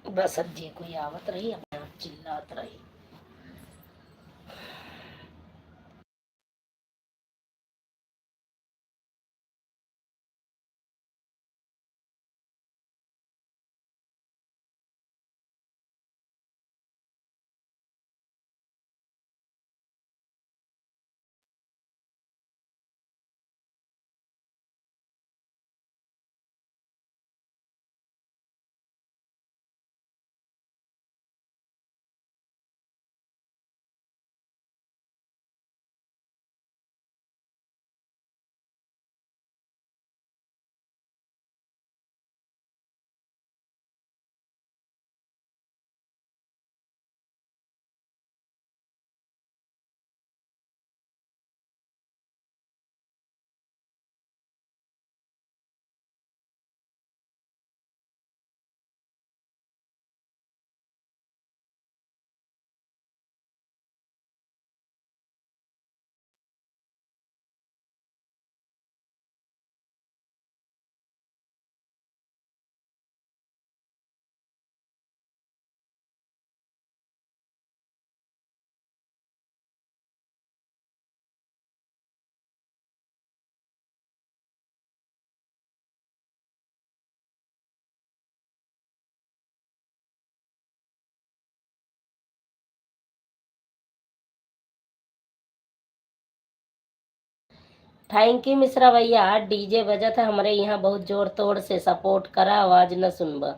बस अज्जी कोई आवत रही, अपने आप चिल्लात रही। थैंक यू मिश्रा भैया, डीजे बजत है हमारे यहाँ बहुत जोर तोड़ से, सपोर्ट करा, आवाज न सुनबा।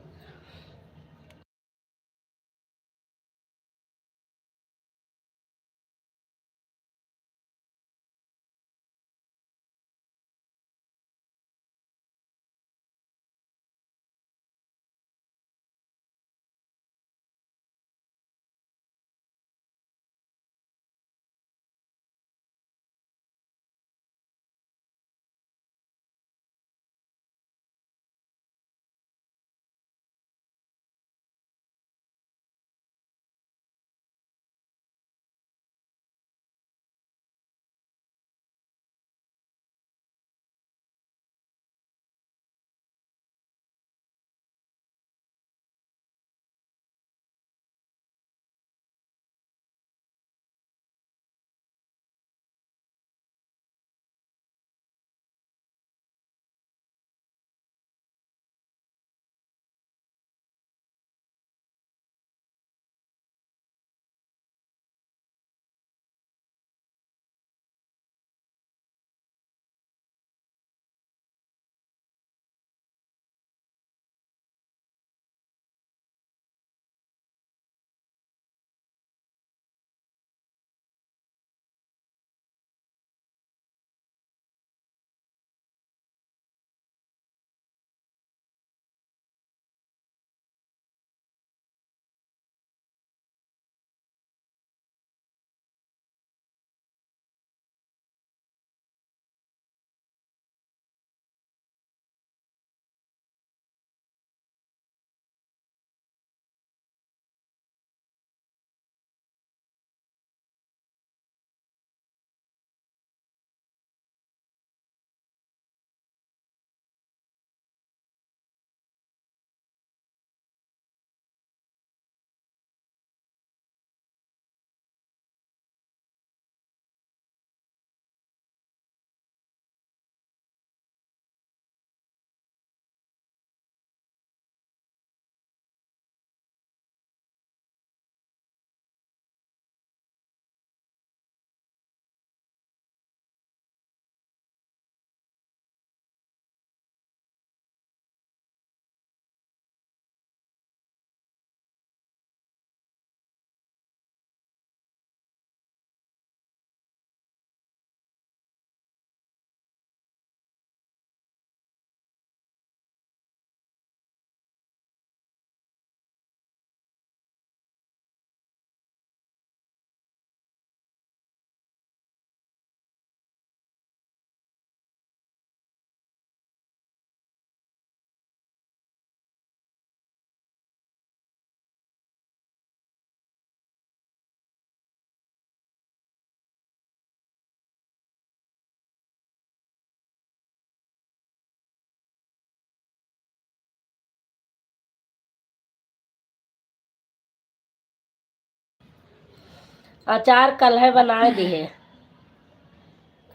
अचार कल है बनाए दिए,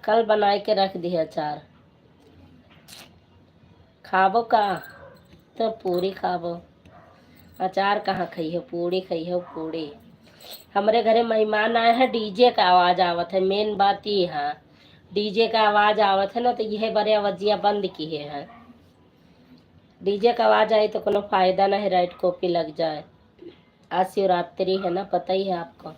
कल बनाए के रख दिए अचार। खाबो का तो पूरी खाबो, अचार कहाँ खाई हो, पूरी खाई हो पूरी। हमारे घरे मेहमान आए हैं, डीजे का आवाज आवत है, मेन बात ये है, डीजे का आवाज आवत है ना, तो यह बड़े आवाजिया बंद किए हैं। डीजे का आवाज आई तो कोनो फायदा ना है, राइट कॉपी लग जाए। आज शिवरात्रि है ना, पता ही है आपको।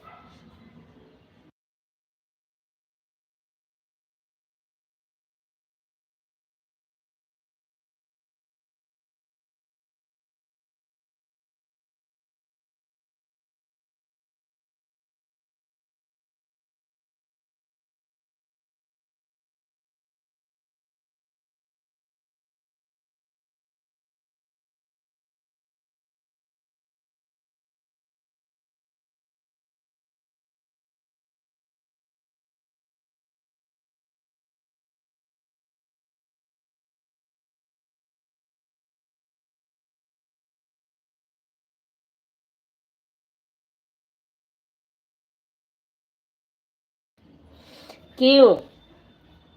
क्यों,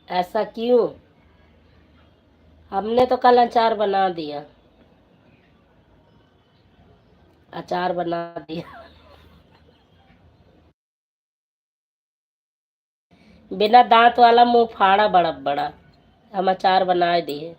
ऐसा क्यों? हमने तो कल अचार बना दिया, अचार बना दिया। बिना दांत वाला मुंह फाड़ा बड़ा बड़ा, हम अचार बनाए दिए।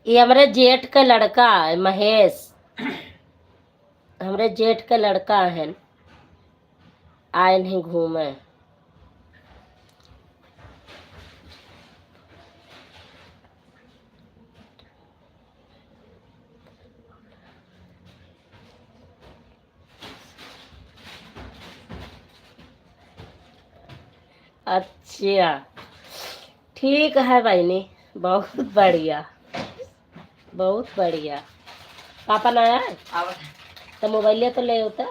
ये हमारे जेठ का लड़का है महेश, हमारे जेठ का लड़का है, आए नहीं घूमे। अच्छा, ठीक है बहनी, बहुत बढ़िया, बहुत बढ़िया। पापा ना आया तो मोबाइल तो ले होता।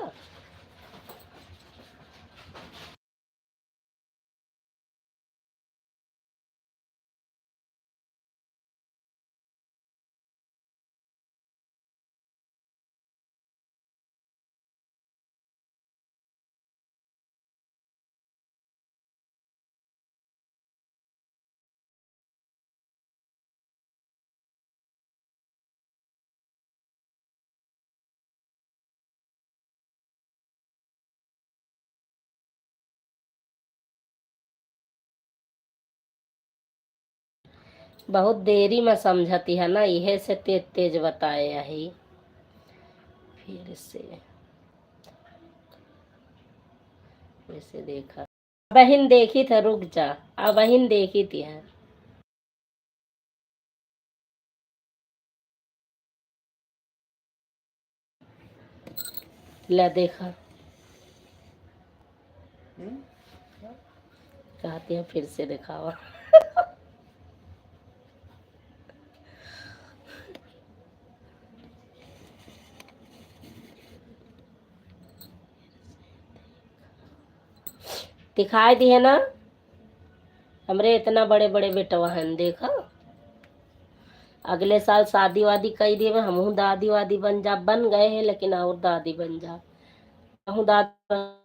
बहुत देरी में समझती है ना, यह से तेज तेज बताए यही। फिर से वैसे देखा, बहन देखी था, रुक जा, अब बहन देखी थी है। ले देखा, कहती है फिर से दिखावा। दिखाई दी है ना, हमरे इतना बड़े बड़े बेटवा हैं, देखा। अगले साल शादी वादी कई दिए में हमहू दादी वादी बन गए हैं, लेकिन और दादी बन जा, हमहू दादी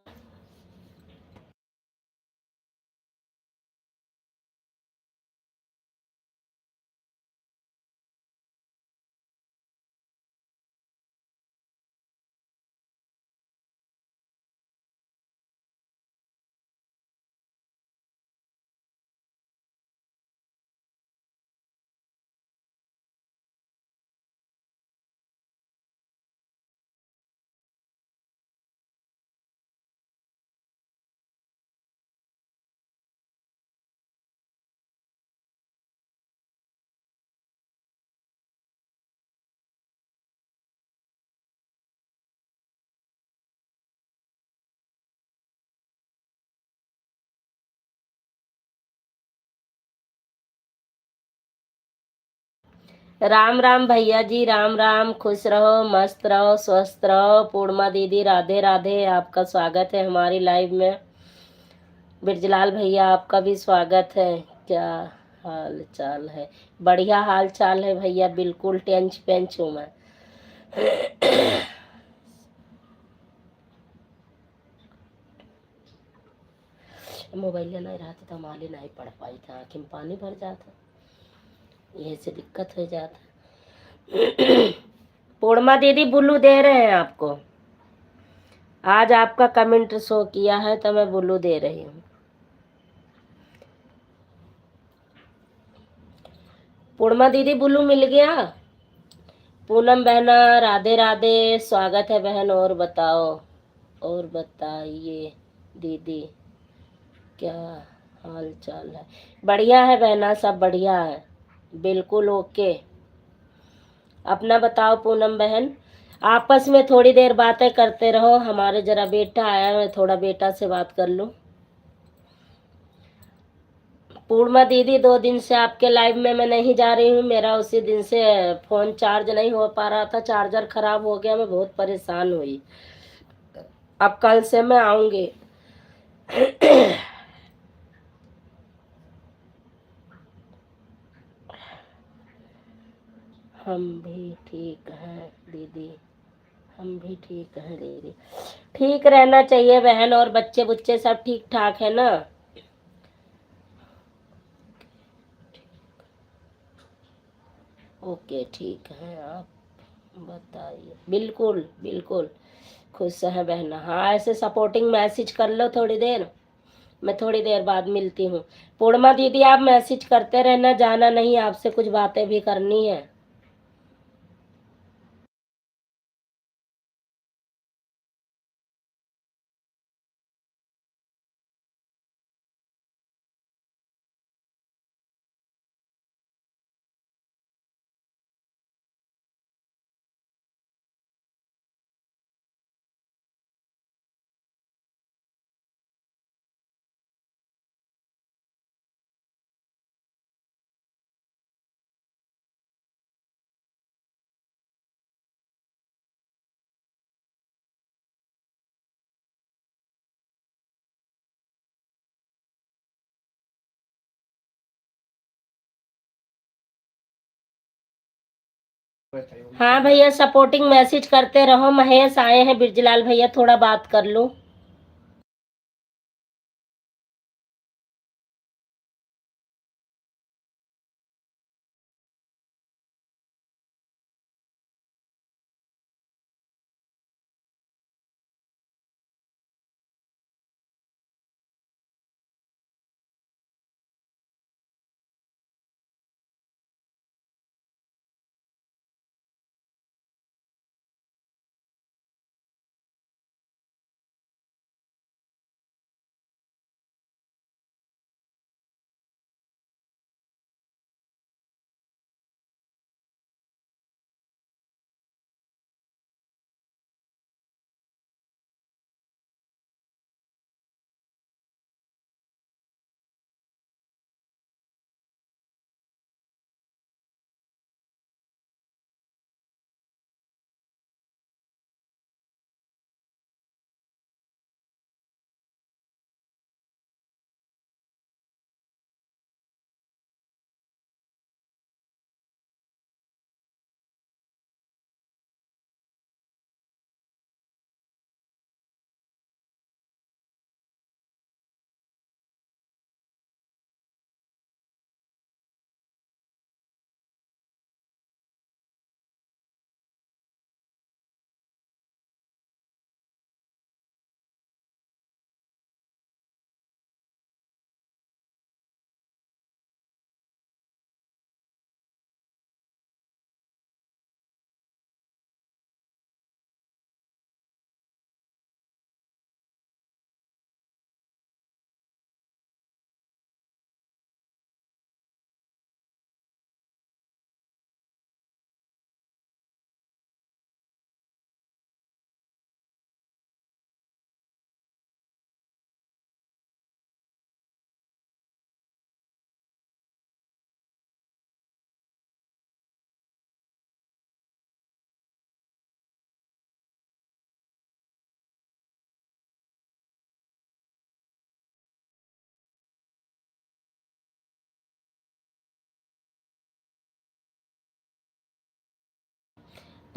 राम राम भैया जी, राम राम। खुश रहो, मस्त रहो, स्वस्थ रहो। पूर्णिमा दीदी राधे राधे, आपका स्वागत है हमारी लाइव में। बिरजलाल भैया आपका भी स्वागत है। क्या हाल चाल है? बढ़िया हाल चाल है भैया, बिल्कुल टेंच पेंच हूँ मैं। मोबाइल नहीं रहा था तो हमारे नहीं पढ़ पाई था, आँखें में पानी भर जाता, यही से दिक्कत हो जाता। पूर्णिमा दीदी बुल्लू दे रहे हैं आपको, आज आपका कमेंट शो किया है तो मैं बुल्लू दे रही हूँ। पूर्णिमा दीदी बुल्लू मिल गया। पूनम बहना राधे राधे, स्वागत है बहन। और बताओ, और बताइए दीदी, क्या हाल चाल है? बढ़िया है बहना, सब बढ़िया है, बिल्कुल ओके। अपना बताओ पूनम बहन। आपस में थोड़ी देर बातें करते रहो, हमारे जरा बेटा आया है, थोड़ा बेटा से बात कर लूं। पूर्णिमा दीदी 2 दिन से आपके लाइव में मैं नहीं जा रही हूँ, मेरा उसी दिन से फोन चार्ज नहीं हो पा रहा था, चार्जर खराब हो गया, मैं बहुत परेशान हुई। अब कल से मैं आऊंगी। हम भी ठीक हैं दीदी, हम भी ठीक हैं दीदी। ठीक रहना चाहिए बहन। और बच्चे बुच्चे सब ठीक ठाक है ना? ओके ठीक है, आप बताइए। बिल्कुल बिल्कुल खुश है बहना। हाँ, ऐसे सपोर्टिंग मैसेज कर लो थोड़ी देर, मैं थोड़ी देर बाद मिलती हूँ। पूर्णिमा दीदी आप मैसेज करते रहना, जाना नहीं, आपसे कुछ बातें भी करनी है। हाँ भैया, सपोर्टिंग मैसेज करते रहो। महेश आए हैं, बिरजलाल भैया थोड़ा बात कर लो।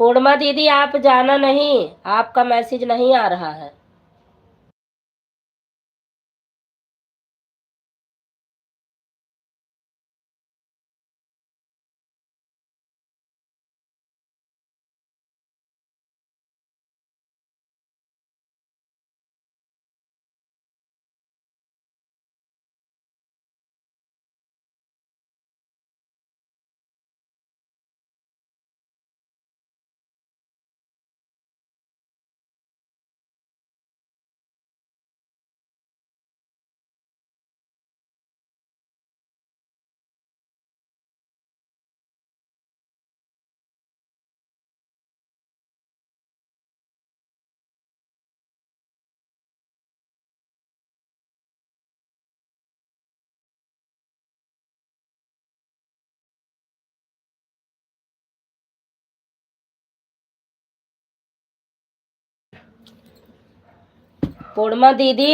पूर्णिमा दीदी आप जाना नहीं, आपका मैसेज नहीं आ रहा है। पूर्णिमा दीदी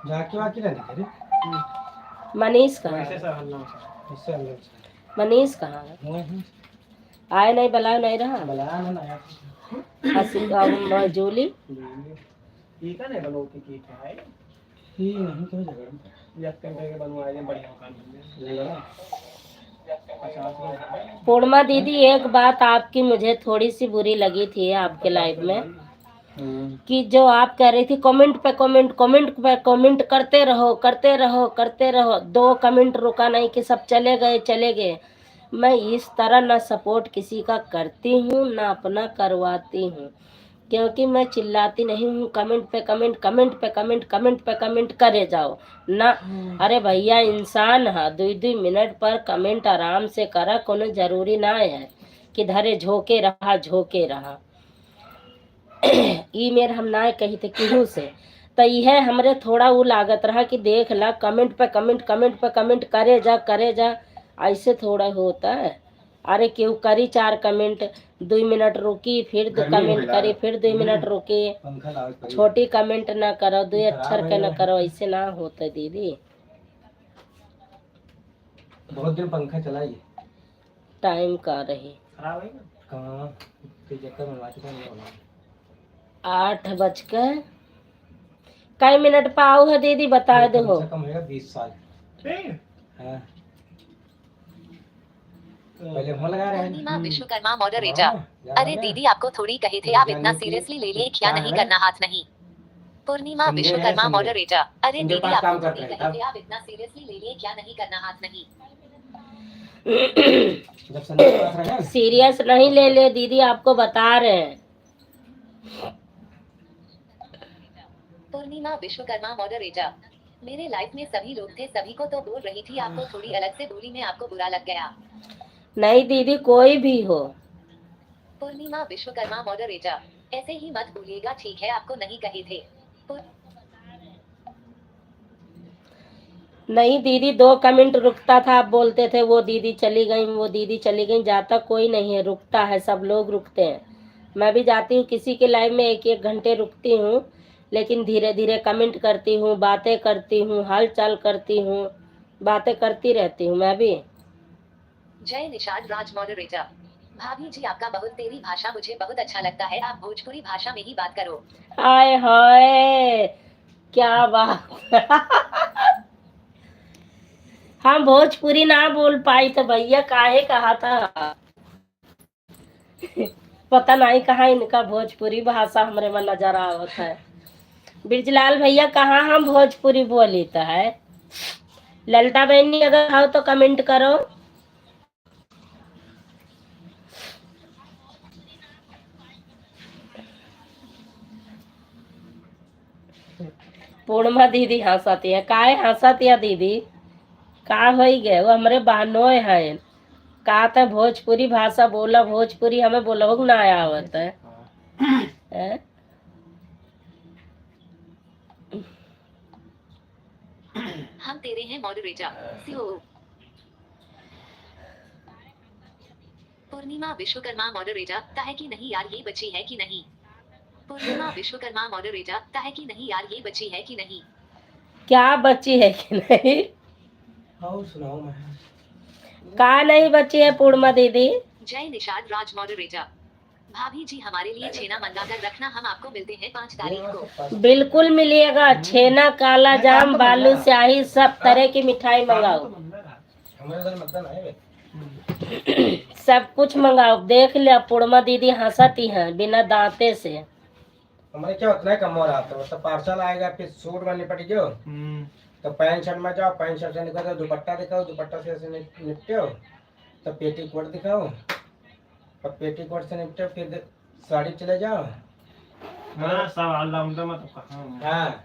जाके वाकी रहने करे मनीष कहाँ है? मनीष कहाँ है? आए नहीं, बुलाया नहीं रहा। जूली ठीक है नहीं बनोती की है ये नहीं क्यों झगड़ या करके बनवाए दे बढ़िया काम लगा 50 लोग। पूर्णिमा दीदी एक बात आपकी मुझे थोड़ी सी बुरी लगी थी आपके लाइव में, कि जो आप कह रही थी कमेंट पे कमेंट, कमेंट पे कमेंट करते रहो करते रहो करते रहो, 2 कमेंट रुका नहीं कि सब चले गए चले गए। मैं इस तरह ना सपोर्ट किसी का करती हूँ ना अपना करवाती हूँ, क्योंकि मैं चिल्लाती नहीं हूँ कमेंट पे कमेंट, कमेंट पे कमेंट, कमेंट पे कमेंट करे जाओ ना। अरे भैया इंसान है, 2-2 मिनट पर कमेंट आराम से करा, कोनो जरूरी ना है कि धरे झोंके रहा झोंके रहा। ई मेर हम ना कही थे केहू से, तो यह हमरे थोड़ा वो लागत रहा कि देख ला कमेंट पे कमेंट, कमेंट पे कमेंट करे जा, ऐसे थोड़ा होता है। अरे क्यों करी 4 कमेंट, 2 मिनट रुकी, फिर 2 कमेंट करी, फिर 2 मिनट रुकी, छोटी कमेंट ना करो, 2 अक्षर के ना करो, ऐसे ना होता दीदी। बहुत दिन पंखा चलाइए टाइम का रही खराब है ना कहाँ के चक्कर में बात करने वाला 8 बजकर कई मिनट पाऊ है दीदी बता दो। कम से कम है 20 साल। हाँ पहले फोन लगा रहे पूर्णिमा विश्वकर्मा मॉडरेटर। अरे दीदी आपको थोड़ी कहे थे आप इतना सीरियसली ले लिए क्या नहीं करना हाथ नहीं। पूर्णिमा विश्वकर्मा मॉडरेटर। अरे दीदी आपको थोड़ी कहे थे आप इतना सीरियसली ले लिए क्या नहीं करना हाथ नहीं। सीरियस नहीं ले ले दीदी, आपको बता रहे हैं। पूर्णिमा विश्वकर्मा मॉडरेटर। मेरे लाइफ में सभी लोग थे, सभी को तो बोल रही थी, आपको थोड़ी अलग से बोली में आपको बुरा लग गया। नहीं दीदी कोई भी हो। पूर्णिमा विश्वकर्मा मॉडरेटर। ऐसे ही मत बोलिएगा ठीक है, आपको नहीं कहे थे। नहीं दीदी 2 कमेंट रुकता था, आप बोलते थे वो दीदी चली गई, वो दीदी चली गई, जाता कोई नहीं है, रुकता है, सब लोग रुकते हैं। मैं भी जाती हूँ किसी के लाइव में 1-1 घंटे रुकती हूँ, लेकिन धीरे धीरे कमेंट करती हूँ, बातें करती हूँ, हाल चाल करती हूँ, बातें करती रहती हूँ मैं भी। जय निषाद राज मॉडरेटर। भाभी जी आपका बहुत तेरी भाषा मुझे बहुत अच्छा लगता है, आप भोजपुरी भाषा में ही बात करो। हाय हाय क्या बात। हम भोजपुरी ना बोल पाई तो भैया काहे कहा था। पता नहीं कहाँ इनका भोजपुरी भाषा हमरे में नजर आवत है। बिरजलाल भैया कहाँ हम भोजपुरी बोली तो है। ललिता बहनी अगर हो तो कमेंट करो। पूर्णिमा दीदी हंसती है, काहे हंसती है दीदी, का हो गए वो हमरे बहनों हैं, का तो भोजपुरी भाषा बोला, भोजपुरी हमें बोलबो ना आवत है। हम तेरे हैं मॉडरेटर। पूर्णिमा विश्वकर्मा मॉडरेटर। ताहे कि नहीं यार ये बची है कि नहीं। पूर्णिमा विश्वकर्मा मॉडरेटर। ताहे कि नहीं यार ये बची है कि नहीं। क्या बची है कि नहीं। और सुनाओ मैं का नहीं बची है पूर्णिमा दीदी। जय निषाद राज मॉडरेटर। भाभी जी हमारे लिए छेना मंगा कर रखना, हम आपको मिलते हैं 5 तारीख को। बिल्कुल मिलिएगा। छेना, काला जाम, बालू स्याही, सब तरह की मिठाई मंगाओ। हमारे घर मतलब है सब कुछ मंगाओ। देख लिया पूर्णिमा दीदी हंसती हैं बिना दांते से। हमारे क्या उतना ही कम हो रहा था, तो पार्सल आएगा फिर सूट में निपट गयो, तो पैंट शर्ट में जाओ, पैंट शर्ट से निकल दुपट्टा दिखाओ, दुपट्टा से निपटे हो तो पेटी कोट दिखाओ, और पेटी कोट से निपटे फिर साड़ी चले जाओ। हाँ सब ऑलराउंडर में तो कहाँ हाँ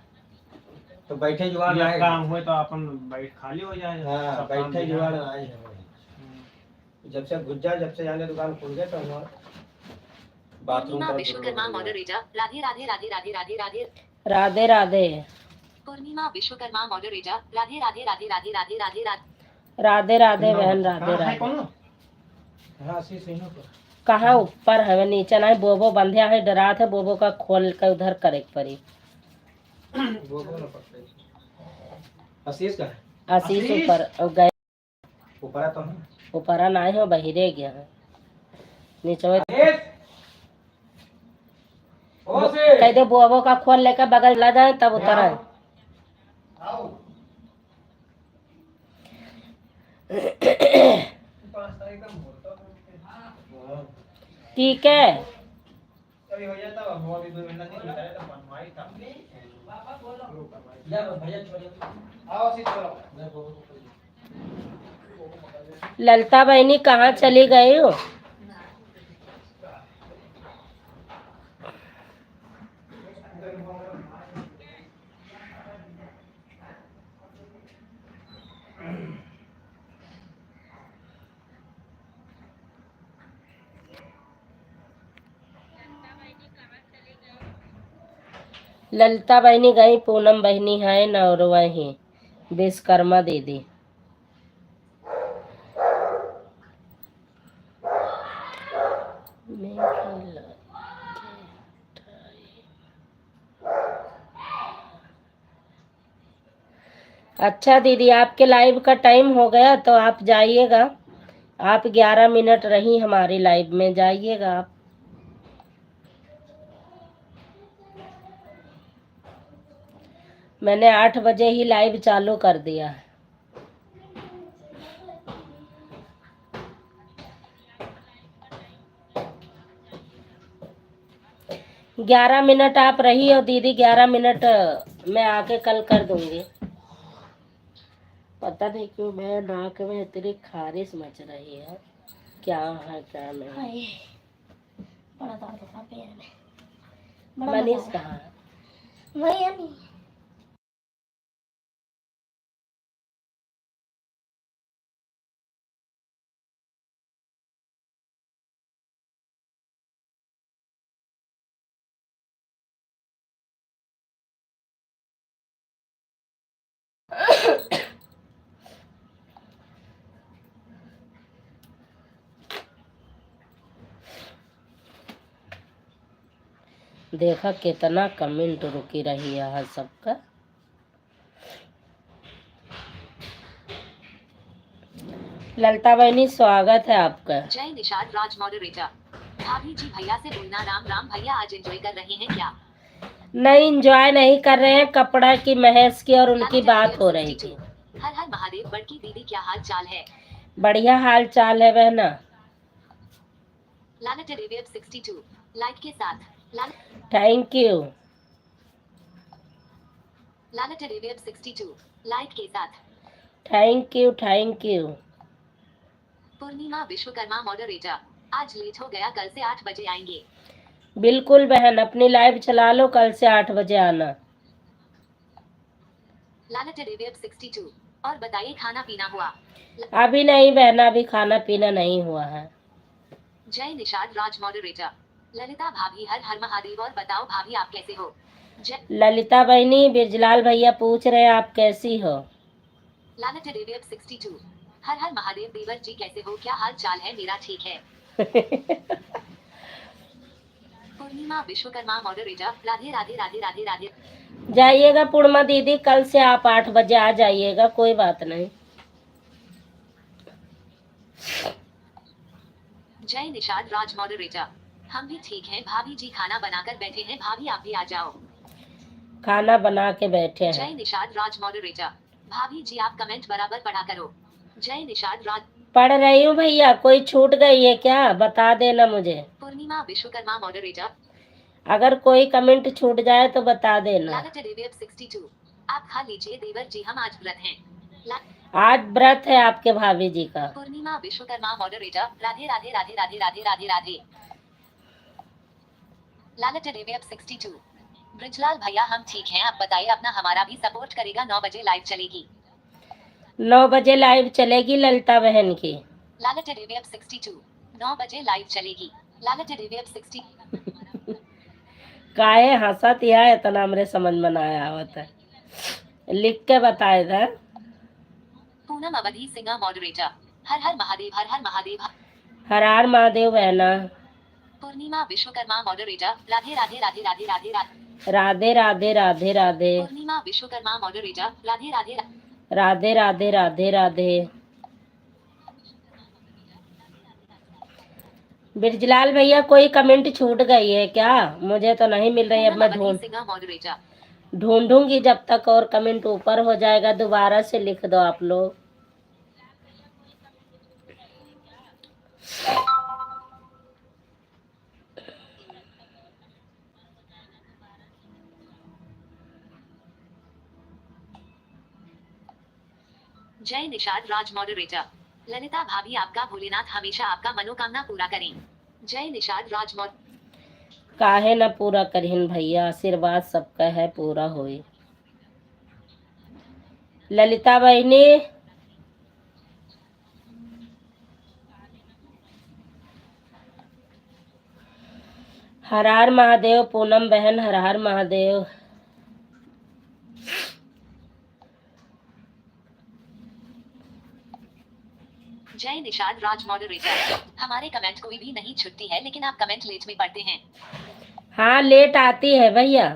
तो बैठे जुआन ये आए, काम हुए तो अपन बैठ खाली हो जाए। हाँ सब काम बैठे दिया। जुआन आए हैं। जब से घुस जाए, जब से जाने दुकान खुल गए तो हम बाथरूम पूर्णिमा का विश्वकर्मा मॉडरेटर। राधे राधे राधे राधे राधे राधे। राधे राधे। पूर्णिमा विश्वकर्मा मॉडरेटर। राधे राधे राधे राधे राधे राधे राधे। राधे राधे बहन, राधे हाँ, है राधे। कौन? हाँ सी सही हो कहाँ ऊपर है नीचे ना? बोबो बंधिया है, डरात है बोबो का, खोल कर उधर करे के पड़ी। वो ना पकड़े आशीष का है, आशीष आशीष? ऊपर गए, ऊपर है तो हम ऊपर ना हो, बहिरे गया है नीचे। आशीष ओ से कह दे बोबो का खोल लेकर बगल ला जाए तब उतर आए। आओ 5 तारीख का मुहूर्त है। ठीक है। अभी हो जाता है, वो अभी 2 महीना नहीं होता है तो बनवाई था। या भैया छोड़िए, आओ आशीष चलो। ललिता बहनी कहाँ चली गई हो? ललिता बहनी गई, पूनम बहनी है न, और वही विश्वकर्मा दीदी। अच्छा दीदी, आपके लाइव का टाइम हो गया तो आप जाइएगा। आप 11 मिनट रही हमारी लाइव में, जाइएगा आप। मैंने 8 बजे ही लाइव चालू कर दिया है। 11 मिनट आप रही हो दीदी, 11 मिनट मैं आके कल कर दूंगी। पता नहीं क्यों मैं नाक में इतनी खारिश मच रही है, क्या है क्या नहीं। बड़ा दर्द था पैर में, बड़ा मनीष मजा कहाँ है? आया। वही है नहीं। देखा कितना कमेंट रुकी रही है सबका। ललिता बहनी स्वागत है आपका। जय निषाद राज मॉडरेटर। भाभी जी भैया से बोलना राम राम, भैया आज एंजॉय कर रहे हैं क्या? नहीं, एंजॉय नहीं कर रहे हैं, कपड़ा की महेश की और उनकी बात हो रही थी। हर हर महादेव। बड़की दीदी क्या हाल चाल है? बढ़िया हाल चाल है बहना। लानत रिवेव 62 लाइक के साथ। Thank you. लानत रिवेव 62 लाइक के साथ। Thank you thank you. Purnima Vishwakarma moderator. आज लेट हो गया, कल से 8 बजे आएंगे। बिल्कुल बहन, अपनी लाइव चला लो, कल से 8 बजे आना। लानत रिवेव 62। और बताइए खाना पीना हुआ? अभी नहीं बहना, अभी खाना पीना नहीं हुआ है। जय निषाद राज मॉडरेटर। ललिता भाभी हर हर महादेव। और बताओ भाभी आप कैसे हो? जय ललिता बहनी, बिरजलाल भैया पूछ रहे हैं आप कैसी हो। लानत रिवेव 62। हर हर महादेव। देवर जी कैसे हो? क्या हाल चाल है? मेरा ठीक है। पूर्णिमा विश्वकर्मा मॉडरेटर। राधे राधे राधे राधे राधे। जाइएगा पूर्णिमा दीदी, कल से आप 8 बजे आ जाइएगा, कोई बात नहीं। जय निषाद राज मॉडरेटर। हम भी ठीक हैं भाभी जी, खाना बनाकर बैठे हैं, भाभी आप भी आ जाओ। खाना बना के बैठे जय हैं। निषाद राज मॉडरेटर। भाभी जी आप कमेंट बराबर पढ़ा करो। जय निषाद राज। पढ़ रही हूँ भैया, कोई छूट गई है क्या बता देना मुझे। पूर्णिमा विश्वकर्मा मॉडरेटर। अगर कोई कमेंट छूट जाए तो बता देना। लालच देवेब 62। आप खा लीजिए देवर जी, हम आज व्रत हैं। आज व्रत है आपके भाभी जी का। पूर्णिमा विश्वकर्मा मॉडरेटर। राधे राधे राधे राधे राधे राधे राधे। लालच देवेब 62। ब्रिजलाल भैया हम ठीक हैं, आप बताइए अपना, हमारा भी सपोर्ट करेगा। 9 बजे लाइव चलेगी। 9 बजे लाइव चलेगी ललिता बहन की। लालच देवेब 62। 9 बजे लाइव चलेगी। लालच देवेब 60। काहे हंसत या इतना हमरे समझ में ना आवत है, लिख के बताए था। पूनम अवधि सिंह मॉडरेटर। हर हर महादेव, हर हर महादेव। हर हर महादेव बहना। पूर्णिमा विश्वकर्मा मॉडरेटर। राधे राधे राधे राधे राधे राधे। राधे राधे राधे राधे। पूर्णिमा विश्वकर्मा मॉडरेटर। राधे राधे राधे राधे राधे राधे। बिरजलाल भैया कोई कमेंट छूट गई है क्या, मुझे तो नहीं मिल रही। अब मैं ढूंढूंगी जब तक, और कमेंट ऊपर हो जाएगा दोबारा से लिख दो आप लोग। जय निषाद राज मॉडरेटर। ललिता भाभी आपका भोलेनाथ हमेशा आपका मनोकामना पूरा करें। जय निषाद राज मॉड। काहे न पूरा करिन भैया, आशीर्वाद सबका है पूरा होई। ललिता बहनी हर हर महादेव। पूनम बहन हर हर महादेव। जय निषाद राज मॉडरेटर। हमारे कमेंट कोई भी नहीं छुट्टी है, लेकिन आप कमेंट लेट में पढ़ते हैं। हाँ लेट आती है भैया।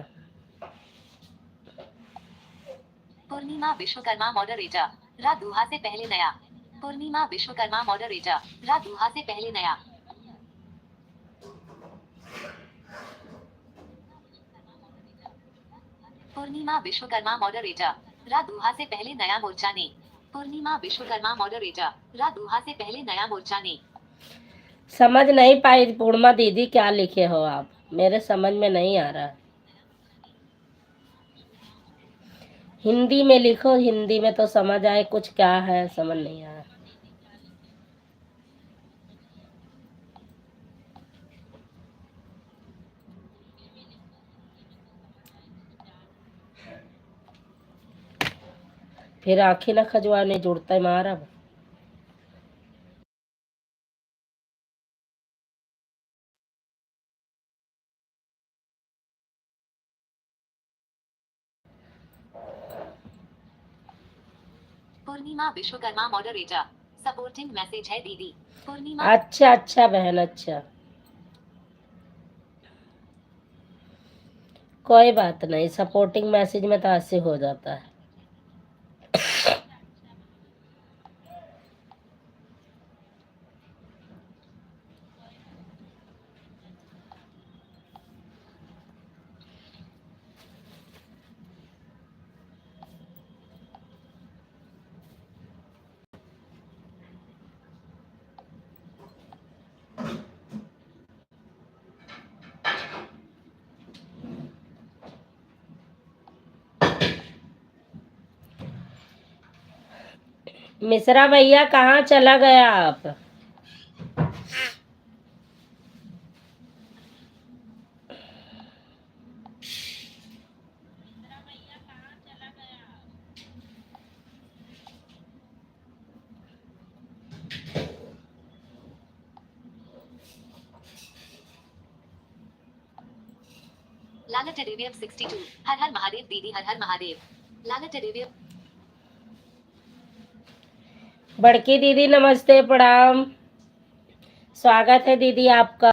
पूर्णिमा विश्वकर्मा मॉडरेटर। रा दुहा से पहले नया। पूर्णिमा विश्वकर्मा मॉडरेटर। रा दुहा से पहले नया। पूर्णिमा विश्वकर्मा मॉडरेटर। रा दुहा से पहले नया मोर्चा ने। पूर्णिमा विश्वकर्मा मॉडरेटर। रा दुहा से पहले नया मोर्चा ने। समझ नहीं पाई पूर्णिमा दीदी क्या लिखे हो आप, मेरे समझ में नहीं आ रहा। हिंदी में लिखो, हिंदी में तो समझ आए, कुछ क्या है समझ नहीं आ रहा। फिर आँखें न खजवाने जुड़ता है मारा। पूर्णिमा विश्वकर्मा मॉडरेटर। सपोर्टिंग मैसेज है दीदी। पूर्णिमा। अच्छा अच्छा बहन, अच्छा कोई बात नहीं, सपोर्टिंग मैसेज में तो ऐसे हो जाता है। मिश्रा भैया कहाँ चला गया आप। लालच देवेब 62। हर हर महादेव दीदी, हर हर महादेव। लालच देवेब। बड़की दीदी नमस्ते प्रणाम, स्वागत है दीदी आपका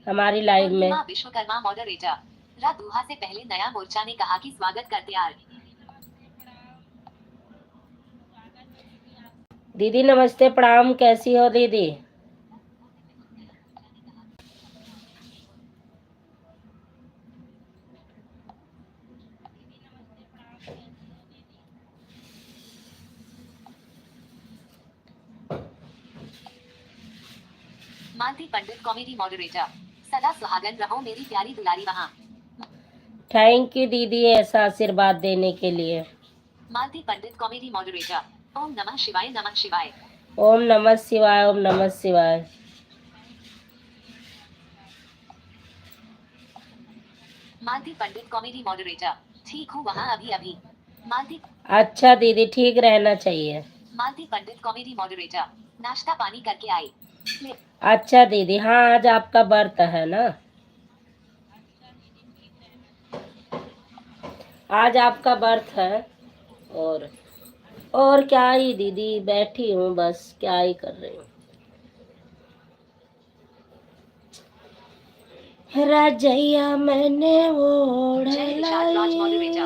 हमारी लाइव में। पूर्णिमा विश्वकर्मा मॉडरेटर। रा दुहा से पहले नया मोर्चा ने कहा कि स्वागत करते यार। दीदी नमस्ते प्रणाम, कैसी हो दीदी। मालती पंडित कॉमेडी मॉडरेटर। सदा सुहागन रहो मेरी प्यारी दुलारी वहाँ। थैंक यू दीदी ऐसा आशीर्वाद देने के लिए। मालती पंडित कॉमेडी मॉडरेटर। ओम नमः शिवाय नमः शिवाय। ओम नमः शिवाय ओम नमः शिवाय। मालती पंडित कॉमेडी मॉडरेटर। ठीक हूँ वहाँ अभी अभी। मालती अच्छा दीदी ठीक रहना चाहिए। मालती पंडित कॉमेडी मॉडरेटर। नाश्ता पानी करके आए। अच्छा दीदी हाँ आज आपका व्रत है ना, आज आपका व्रत है। और क्या ही दीदी बैठी हूँ बस, क्या ही कर रही हूँ। रजैया मैंने ओढ़ जय निषाद राज मॉडरेटर।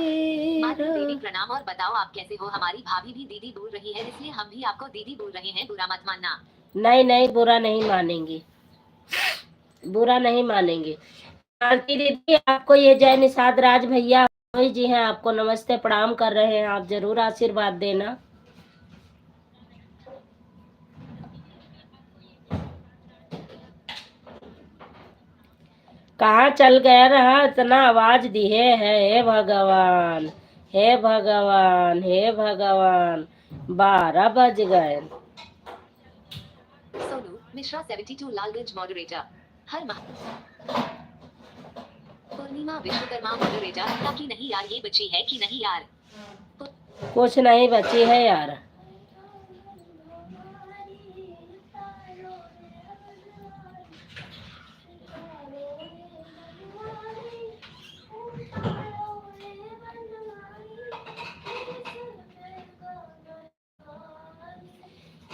मालती लाई। देवी प्रणाम और बताओ आप कैसे हो। हमारी भाभी भी दीदी बोल रही है इसलिए हम भी आपको दीदी बोल रहे हैं, बुरा मत मानना। नहीं नहीं बुरा नहीं मानेंगी, बुरा नहीं मानेंगे। मालती दीदी आपको ये जय निषाद राज भैया जी हैं, आपको नमस्ते प्रणाम कर रहे हैं, आप जरूर आशीर्वाद देना। कहाँ चल गया रहा, इतना आवाज दिए है। हे भगवान हे भगवान हे भगवान, 12 बज गए। सोनू मिश्रा 72 लालगंज मॉडरेटर। हर माह पूर्णिमा विश्वकर्मा मॉडरेटर। ताकि नहीं यार ये बची है कि नहीं यार। कुछ नहीं बची है यार।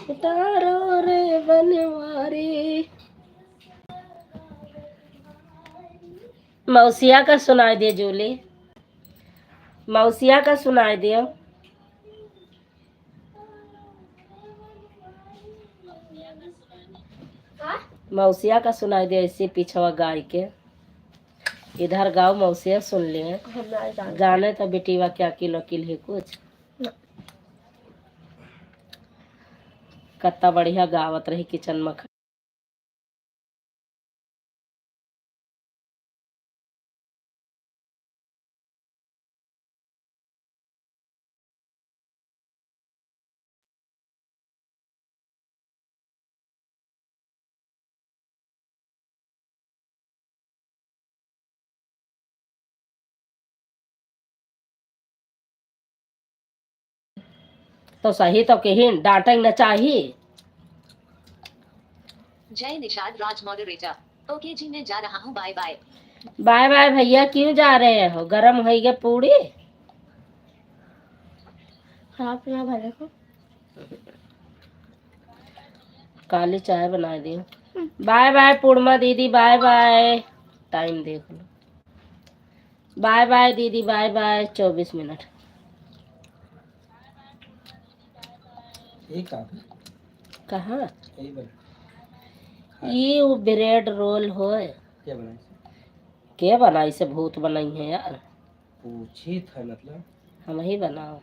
उतारो रे बनवारी। मौसिया का सुनाई दे जूली, मौसिया का सुनाई दियो। मौसिया का सुनाई दे ऐसे पिछवा गाय के। इधर गाँव मौसिया सुन लिए जाने तो बेटीवा क्या किलो किल है कुछ कत्ता बढ़िया गावत रही किचन में। तो सही तो कहीं डांटे न चाहिए। जय निषाद राज मॉडरेटर। ओके जी मैं जा रहा हूँ, बाय बाय। बाय बाय भैया, क्यों जा रहे हो? गरम हो गए पूरी। हाँ अपना भले को काली चाय बना दी। बाय बाय पूर्णिमा दीदी, बाय बाय। टाइम देख लो। बाय बाय दीदी, बाय बाय। 24 मिनट। कहाँ ये वो ब्रेड रोल हो के बनाई से भूत बनाई है यार। पूछी था मतलब हम ही बनाओ।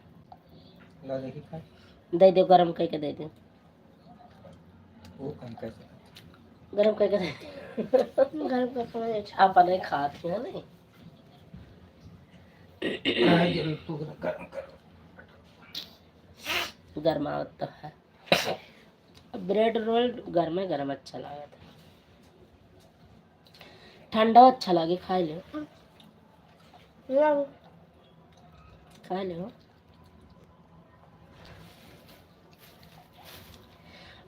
ला देखी खा दे दो गरम करके दे दो। वो काम कैसे गरम करके दे दो। घर पर पहुंचे अपने खाते हैं नहीं। तू गरम कर गरमावत तो है। ब्रेड रोल गरमे गरम अच्छा लगा था, ठंडा अच्छा लगे खा लो खा लो।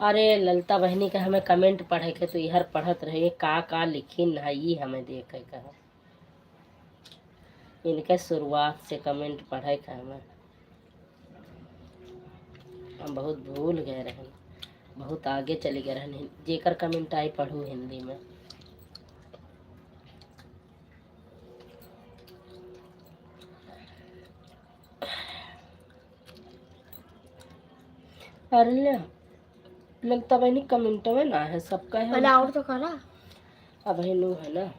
अरे ललता बहनी का हमें कमेंट पढ़े के तो इहर पढ़त रहे का लिखी नहीं हमें देखे कहा। इनके शुरुआत से कमेंट पढ़े का हमें हम बहुत भूल गए रहे, बहुत आगे चले गए रहे। जेकर कमेंट आई पढ़ू हिंदी में। अरे लगता बहनी कमेंट में ना है सबका है। और तो करा अब नु है ना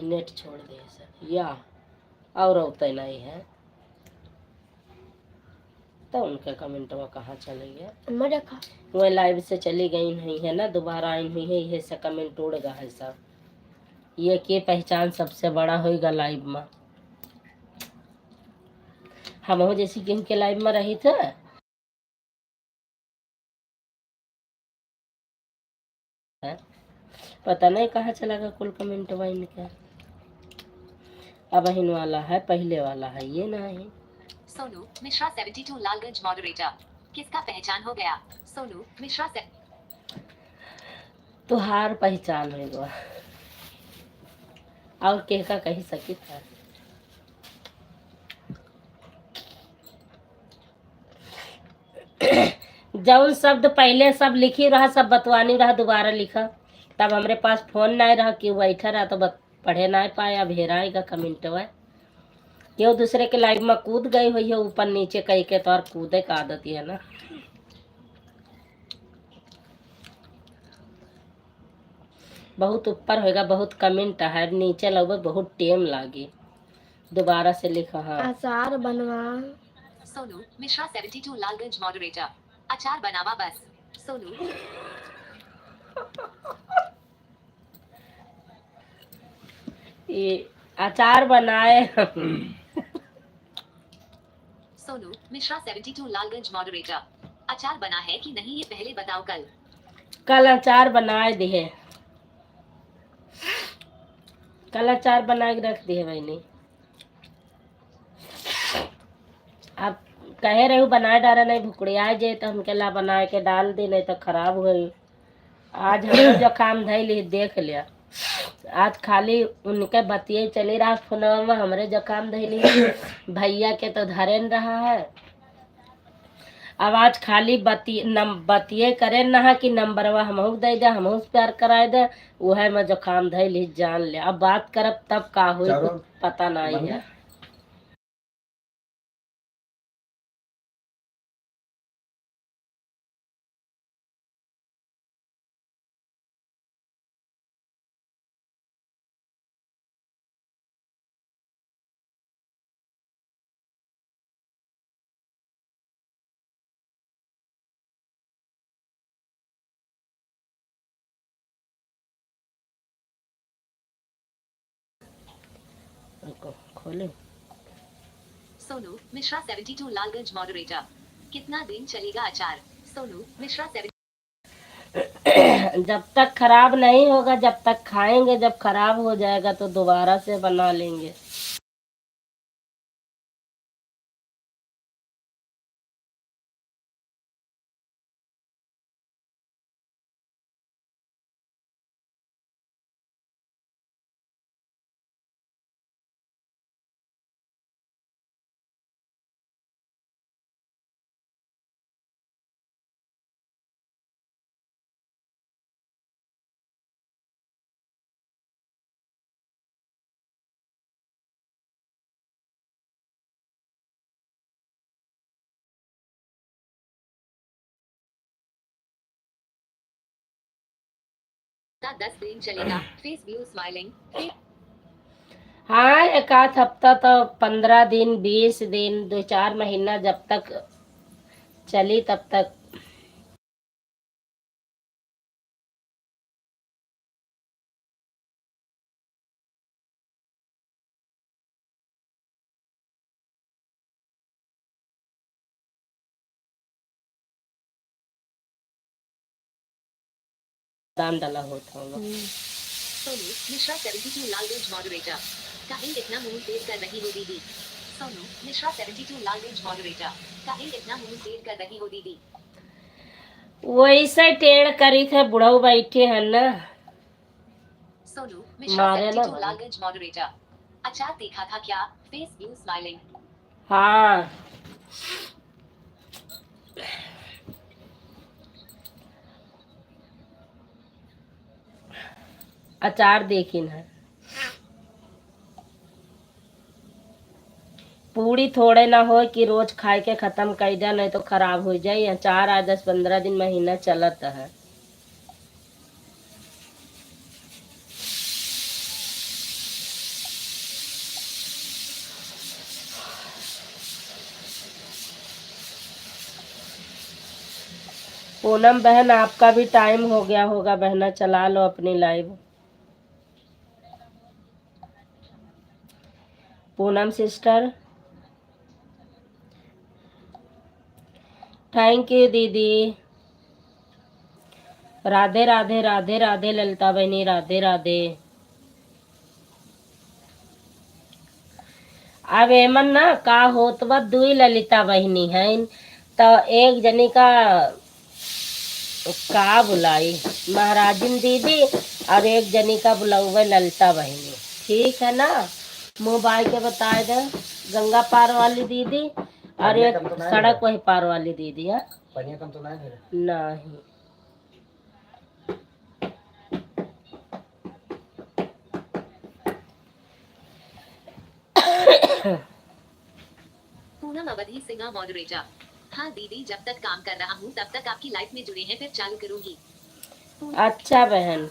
नेट छोड़ दे सर या और होता नहीं है पता उनके कमेंट में कहाँ चले गए। मैं देखा वो लाइव से चली गई नहीं है ना, दोबारा आई हुई है, ये से कमेंट उड़ गया है सब। ये के पहचान सबसे बड़ा होगा लाइव में। हम हो जैसी गेहूं के लाइव में रही थे, पता नहीं कहाँ चला गया कुल कमेंट वाइन इनका। अब हिन वाला है, पहले वाला है, ये नहीं। सोनू मिश्रा 72 लालगंज मॉडरेटर, किसका पहचान हो गया? सोनू मिश्रा से तुहार पहचान होगा और के का कही सकी था। जौन शब्द पहले सब लिखी रहा सब बतवानी रहा, दोबारा लिखा। तब हमरे पास फोन नहीं रहा कि बैठा रहा तो पढ़े नहीं पाया। अब हेराएगा कमेंट हुआ क्यों दूसरे के लाइव में कूद गई हुई है ऊपर नीचे कहीं के, तो और कूदे का आदत है ना। बहुत ऊपर होगा, बहुत कमेंट है, नीचे लगभग बहुत टेम लागी। दोबारा से लिखा। हाँ अचार बनवा। सोनू मिश्रा 72 लालगंज मॉडरेटर, अचार बनावा बस। सोनू ये अचार बनाए। सोनू मिश्रा 72 लालगंज मॉडरेटर, अचार बना है कि नहीं ये पहले बताओ। कल अचार बनाए दिए, कल अचार बना के रख दिए मैंने। अब कहे रहे बनाए डाला नहीं भुकड़िया जे, तो हम केला बना के डाल दी, नहीं तो खराब हुई। आज हम जो काम धैली देख लिया, आज खाली उनके बतिये चली रहा फोनवा में, हमरे जो काम धैली भैया के तो धरे न रहा है। अब आज खाली बतिये करे ना कि नंबरवा हमहू दे दे, हमहू प्यार कराए दे, वह में जो काम धैली जान ले। अब बात करब तब का हुई कुछ पता नहीं है। खोले सोनू मिश्रा 72 लालगंज मॉडरेटर, कितना दिन चलेगा अचार? सोनू मिश्रा 72 जब तक खराब नहीं होगा, जब तक खाएंगे, जब खराब हो जाएगा तो दोबारा से बना लेंगे। का 10 दिन चलेगा। Face view smiling. हाँ एक आध हफ्ता तो 15 दिन 20 दिन 2-4 महीना जब तक चली तब तक। दान डाला होता होगा। सोनू मिश्रा 72 लालगंज मॉडरेटर, कहीं इतना मुंह तेज कर रही हो दीदी? सोनू मिश्रा 72 लालगंज मॉडरेटर, कहीं इतना मुंह तेज कर रही हो दीदी? वैसे टेढ़ करी थे, बुढ़ऊ बैठे हैं ना। सोनू मिश्रा मारे ना 72 लालगंज मॉडरेटर, अचार तीखा था क्या? Face view smiling. हाँ अचार देखिन है, पूरी थोड़े ना हो कि रोज खाए के खत्म कर दे, नहीं तो खराब हो जाए। अचार आज 10-15 दिन महीना चलत है। पूनम बहन आपका भी टाइम हो गया होगा बहना, चला लो अपनी live. Poonam sister, thank you दीदी। राधे राधे राधे राधे ललिता बहनी, राधे राधे। अब एमन ना का होत बा, दुई ललिता बहनी है तो एक जनी का बुलाई महाराजिन दीदी और एक जनी का बुलाऊ ललिता बहनी। ठीक है ना, मोबाइल के बताए दे, गंगा पार वाली दीदी और एक सड़क वही पार वाली दीदी है। पनिया कम तो नहीं है। नहीं पूनम अवधि सिंह मॉडरेटर। हाँ दीदी, जब तक काम कर रहा हूँ तब तक आपकी लाइफ में जुड़े हैं, फिर चालू करूंगी। अच्छा बहन,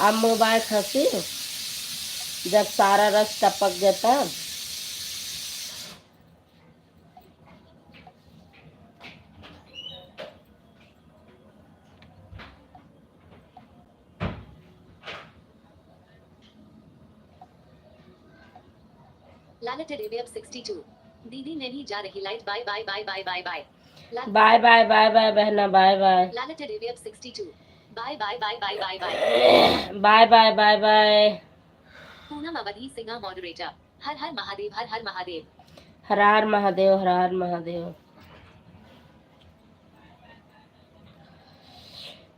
अब मोबाइल खसी जब सारा रस टपक जाता। लालटेड एवीएफ 62। दीदी मैं भी जा रही light, bye bye bye bye bye bye. Bye bye bye bye बहना, बाय बाय। लालटेड एवीएफ 62। Bye bye bye bye bye bye. Bye bye bye bye. Poonam Awadhi Singh moderator. हर हर महादेव, हर हर महादेव। हर हर महादेव, हर हर महादेव।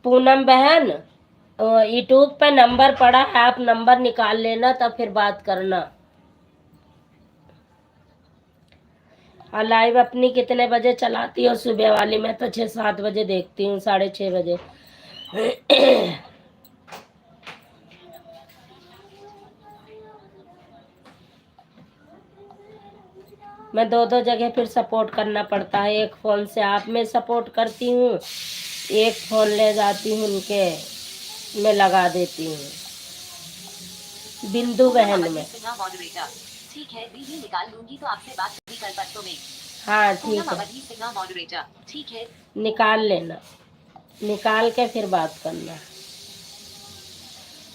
पूनम बहन, यूट्यूब पे नंबर पड़ा है, आप नंबर निकाल लेना तब फिर बात करना। और लाइव अपनी कितने बजे चलाती हो? सुबह वाली मैं तो 6-7 बजे देखती हूँ, 6:30 बजे। मैं 2-2 जगह फिर सपोर्ट करना पड़ता है। एक फ़ोन से आप में सपोर्ट करती हूँ, एक फ़ोन ले जाती हूँ उनके में लगा देती हूँ, बिंदु बहन में। ठीक है दीदी, निकाल लूंगी तो आपसे बात कभी कल परसों में। हाँ ठीक है, अवधि सिंह मॉडरेटर। ठीक है, निकाल लेना, निकाल के फिर बात करना।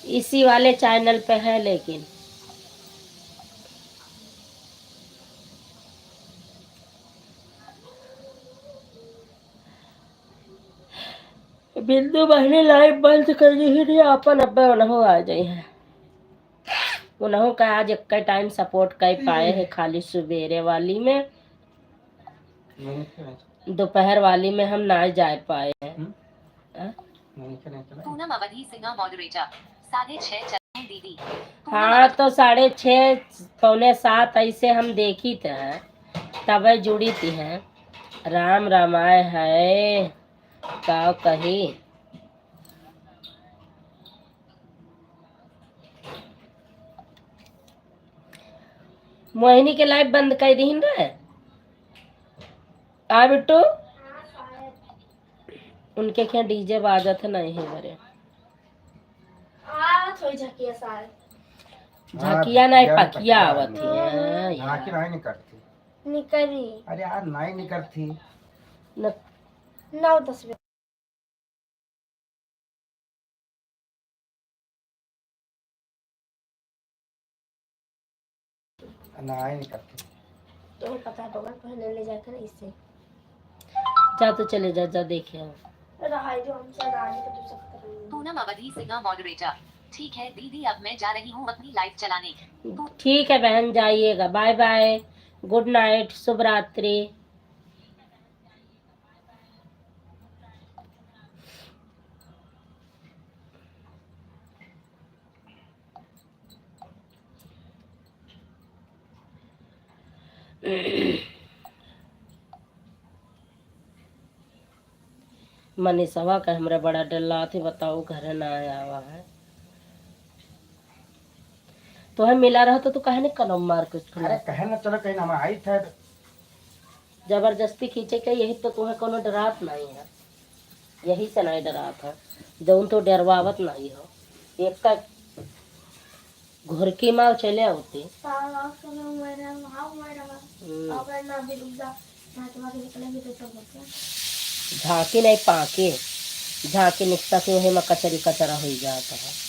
इसी वाले चैनल पे है लेकिन। बिंदु बहने लाइव बंद कर दी, अपन अब उन्हों आ जाए हैं। उन्हों का आज एक टाइम सपोर्ट कर पाए हैं, खाली सुबेरे वाली में, दोपहर वाली में हम ना जा पाए हैं। पूनम अवधि सिंह मॉडरेटर। 6:30 चले दीदी। हाँ तो 6:30 पौने 7 ऐसे हम देखी थे, तब जुड़ी थी हैं। राम रामाय है का कही। मोहिनी के लाइव बंद कर दी रे। आ बिट्टू, उनके क्या डीजे बाजत नहीं है बरे। थोड़ी झकिया साल झकिया नहीं पकिया आवत है आखिर नहीं निकलती। निकली। अरे यार नहीं निकलती। 9-10 बजे। नहीं निकलती। तुम्हें पता है बगल पहले ले जाकर इससे जा तो चले जा, जा देखे रहाई जो हमसे रानी का दूसरा खतरा नहीं। पूनम अवधि सिंह मॉडरेटर। ठीक है दीदी, अब मैं जा रही हूँ अपनी लाइफ चलाने। ठीक है बहन, जाइएगा। बाय बाय, गुड नाइट, शुभ रात्रि। मनीषवा का हमरा बड़ा डल्ला थी, बताओ घर ना आया हुआ है तो है मिला रहा तो तू कहे नहीं कलम मार के उसको। अरे कहे ना चलो कहीं ना आई थे। जबरदस्ती खींचे के, यही तो तुम्हें कोनो डरात नहीं है, यही से नहीं डरात है, जौन तो डरवावत नहीं हो। एक का घुरकी माँ चले होती। अगर ना भी रुक जा झाँकी वाकी निकलेंगे तो सब होते हैं। झाँकी नहीं पाके, झाँकी निकता के वही में कचरी कचरा हो जाता है।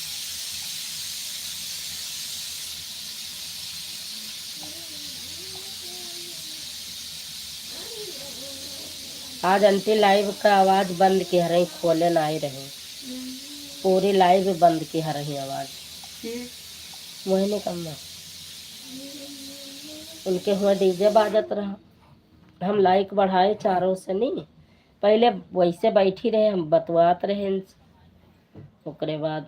आज आंटी लाइव का आवाज बंद की रही, खोले ना ही रहे, पूरी लाइव बंद की रही आवाज। वही नहीं करना, उनके हुआ डीजे बाजत रहा, हम लाइक बढ़ाए चारों से नहीं, पहले वैसे बैठी रहे, हम बतवात रहे इनसे। ओकरे बाद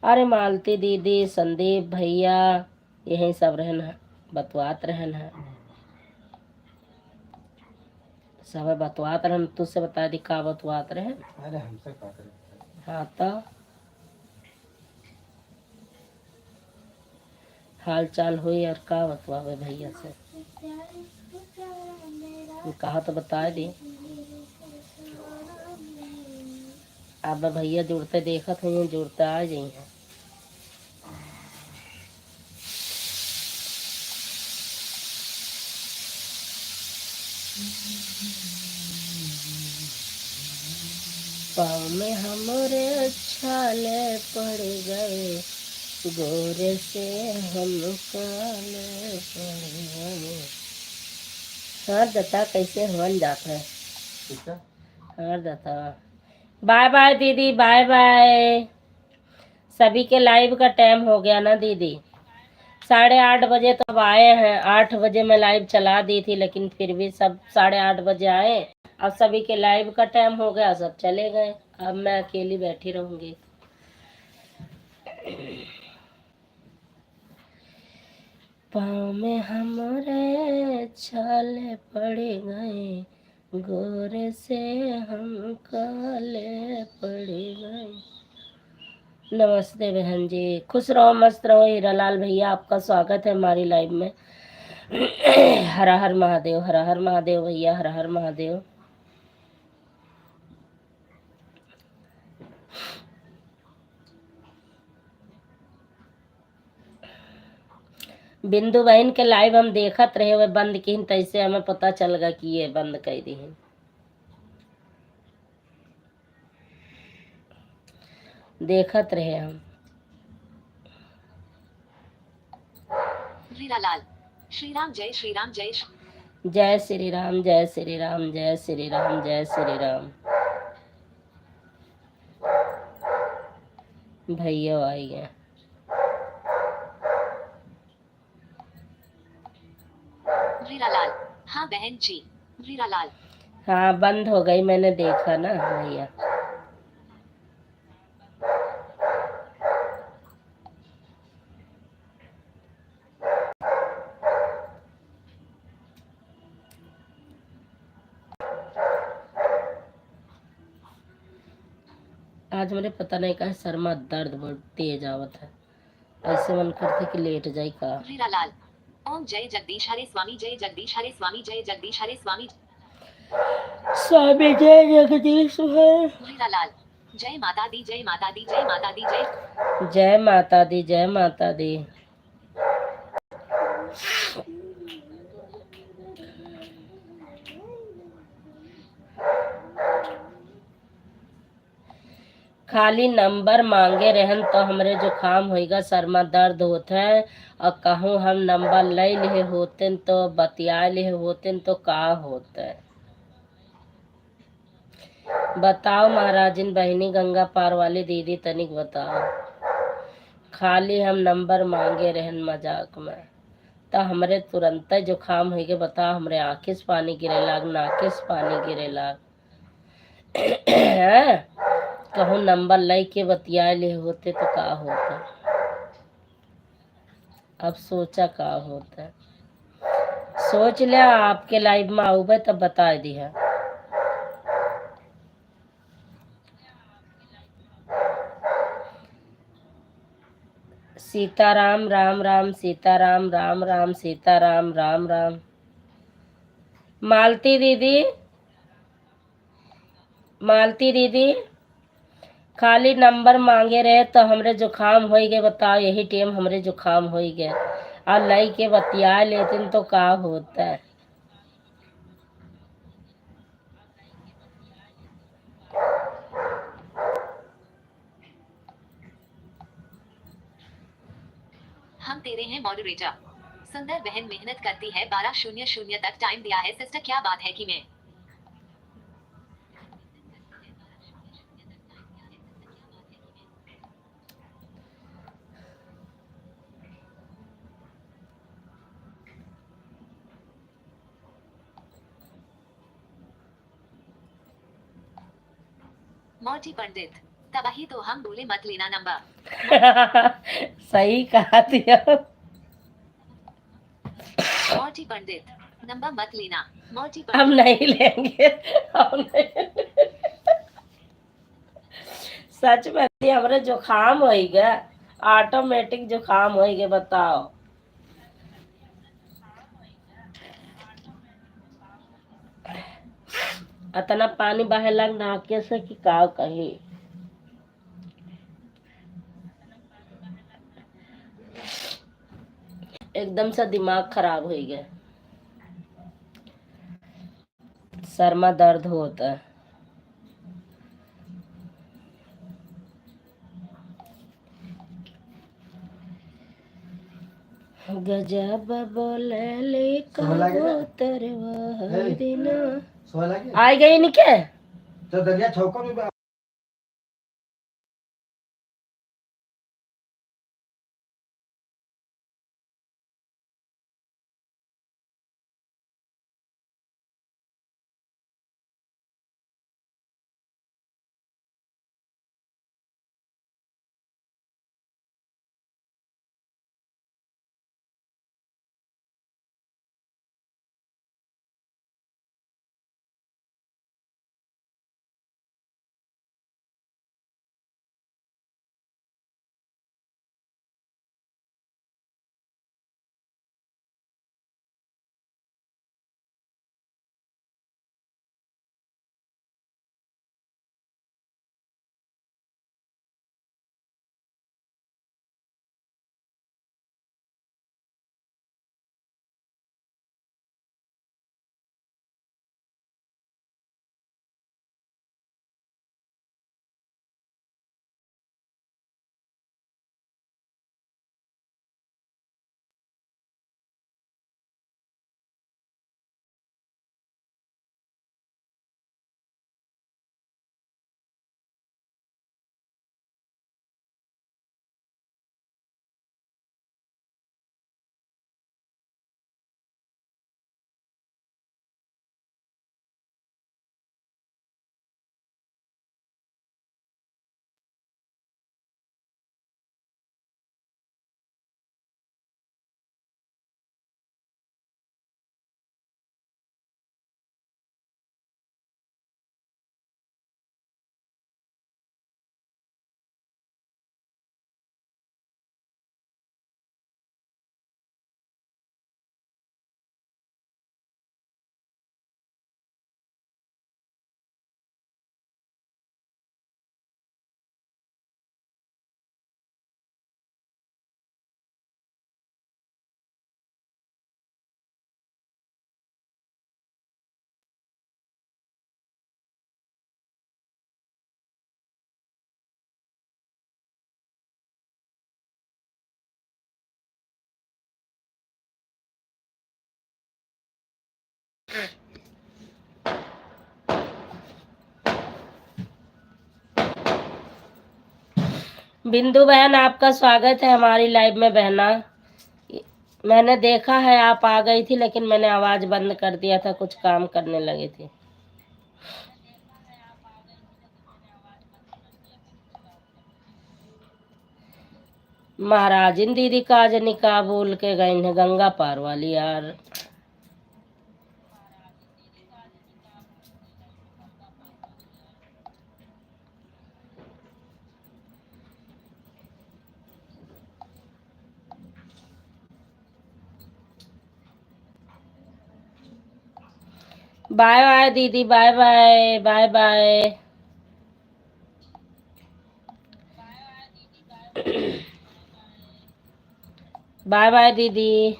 अरे मालती दीदी, संदीप भैया, यही सब रहन है, बतवात रहन है, सब बतवात रहन। तुझसे बता दी का बतवात रहे। अरे हमसे का करे। हाँ तो हाल चाल हुई और का बतवावे भैया से, कहा तो बता दी। अब भैया जुड़ते देखत हैं, जुड़ते आ जाई हैं। पाँव में हमरे छाले पड़ गए, गोरे से हम काले पड़ गए। हाँ दत्ता कैसे हुन जाता है। ठीक है। हाँ दत्ता, बाय बाय दीदी, बाय बाय। सभी के लाइव का टाइम हो गया ना दीदी, 8:30 बजे तो अब आए हैं। 8 बजे मैं लाइव चला दी थी, लेकिन फिर भी सब 8:30 बजे आए। अब सभी के लाइव का टाइम हो गया, सब चले गए, अब मैं अकेली बैठी रहूंगी। पाँव में हमारे छाले पड़ गए, गोरे से हम काले पड़ गए। नमस्ते बहन जी, खुश रहो मस्त रहो। हीरालाल भैया आपका स्वागत है हमारी लाइव में। हर हर महादेव, हर हर महादेव भैया, हर हर महादेव। बिंदु बहन के लाइव हम देखत रहे हुए बंद की, तैसे हमें पता चल गया कि ये बंद कर दी है। देखत रहे हम। वीरालाल, श्री राम जय श्री राम जय जय श्री राम, जय श्री राम, जय श्री राम, जय श्री राम। भैया आई गए। वीरालाल, हाँ बहन जी। वीरालाल, हाँ बंद हो गई, मैंने देखा ना भैया। आज मेरे पता नहीं कहा सर में दर्द बहुत तेज आवत है, ऐसे मन करते कि लेट जाए का। वीरालाल, ओम जय जगदीश हरे स्वामी, जय जगदीश हरे स्वामी, जय जगदीश हरे स्वामी। स्वामी जय जगदीश हरे। वीरालाल, जय माता दी, जय माता दी, जय माता दी, जय जय माता दी, जय माता दी। खाली नंबर मांगे रहन तो हमरे जो काम होएगा, सर में दर्द होता है, और कहूँ हम नंबर ले लिए होते तो बतिया लिए होते तो का होता है बताओ। महाराजिन बहनी गंगा पार वाली दीदी तनिक बताओ। खाली हम नंबर मांगे रहन मजाक में, तो हमरे तुरंत जो काम होएगा बताओ, हमरे आँखें से पानी गिरे लाग, नाके से पानी गिरे लाग। कहूँ नंबर ले के बतिया ले होते तो का होता। अब सोचा का होता, सोच ले आपके लाइव में आऊबे तब बता दिया। सीताराम राम राम, सीताराम राम राम, सीताराम राम राम। मालती दीदी, मालती दीदी, खाली नंबर मांगे रहे तो हमरे जुकाम हो गए बताओ, यही टाइम हमरे जुकाम हो गए। और लई के बतिया लेते तो का होता है। हम तेरे हैं मॉडरेटर। सुंदर बहन मेहनत करती है, 12:00 तक टाइम दिया है सिस्टर, क्या बात है कि मैं मोटी पंडित। तबाही तो हम बोले मत लेना नंबर। सही कहा दिया। मोटी पंडित, नंबर मत लेना। मोटी हम पंडित। नहीं लेंगे। हम नहीं। सच में हमरे जुकाम हो गया, ऑटोमेटिक जुकाम हो गया, बताओ। इतना पानी बहे लग नाके से कि का कही। एकदम से दिमाग खराब हो गया, सर में दर्द होता है। गजब बोले कबूतर वह दिन आ गई नहीं क्या? तो दरिया छौको में बिंदु बहन, आपका स्वागत है हमारी लाइव में बहना। मैंने देखा है आप आ गई थी, लेकिन मैंने आवाज बंद कर दिया था, कुछ काम करने लगी थी। महाराजिन दीदी का आज निकाह बोल के गई है, गंगा पार वाली यार। बाय बाय दीदी, bye bye, bye bye. Bye bye दीदी।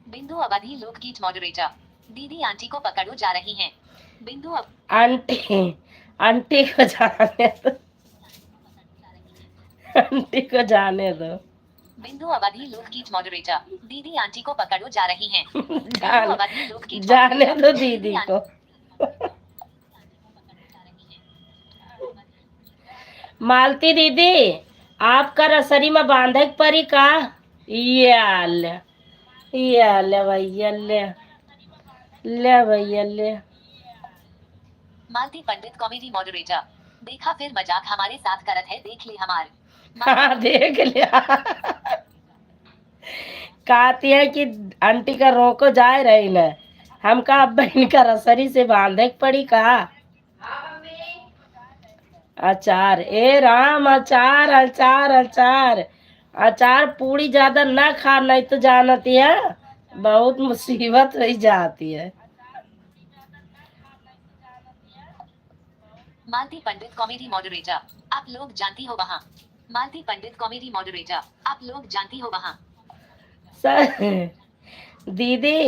बिंदु अवधि लोकगीत मॉडरेटर। दीदी आंटी को पकड़ो जा रही हैं। बिंदु आंटी आंटी को जाने दो, आंटी को जाने दो। बिंदु अवधि लोकगीत मॉडरेटर। दीदी आंटी को पकड़ो जा रही हैं। बिंदु जाने अवधि लोकगीत जाने मॉडरेटर। दो दीदी को। मालती दीदी, आपका रसरी में बांधे के परी का? ये ले भैया ले, ले भैया ले। मालती पंडित कॉमेडी मॉडरेटर। देखा फिर मजाक हमारे साथ करत है, देख ले हमार। हाँ देख लिया। कहती है कि आंटी का रोको जाए रही न, हमका अब इनका रसरी से बांधे के पड़ी का? अचार, ए राम, अचार अचार अचार अचार। पूरी ज्यादा ना खा, नहीं तो जानती है बहुत मुसीबत हो जाती है। Malti Pandit comedy moderator. आप लोग जानती हो वहाँ। मालती पंडित कॉमेडी मॉडरेटर। आप लोग जानती हो वहाँ। सर दीदी,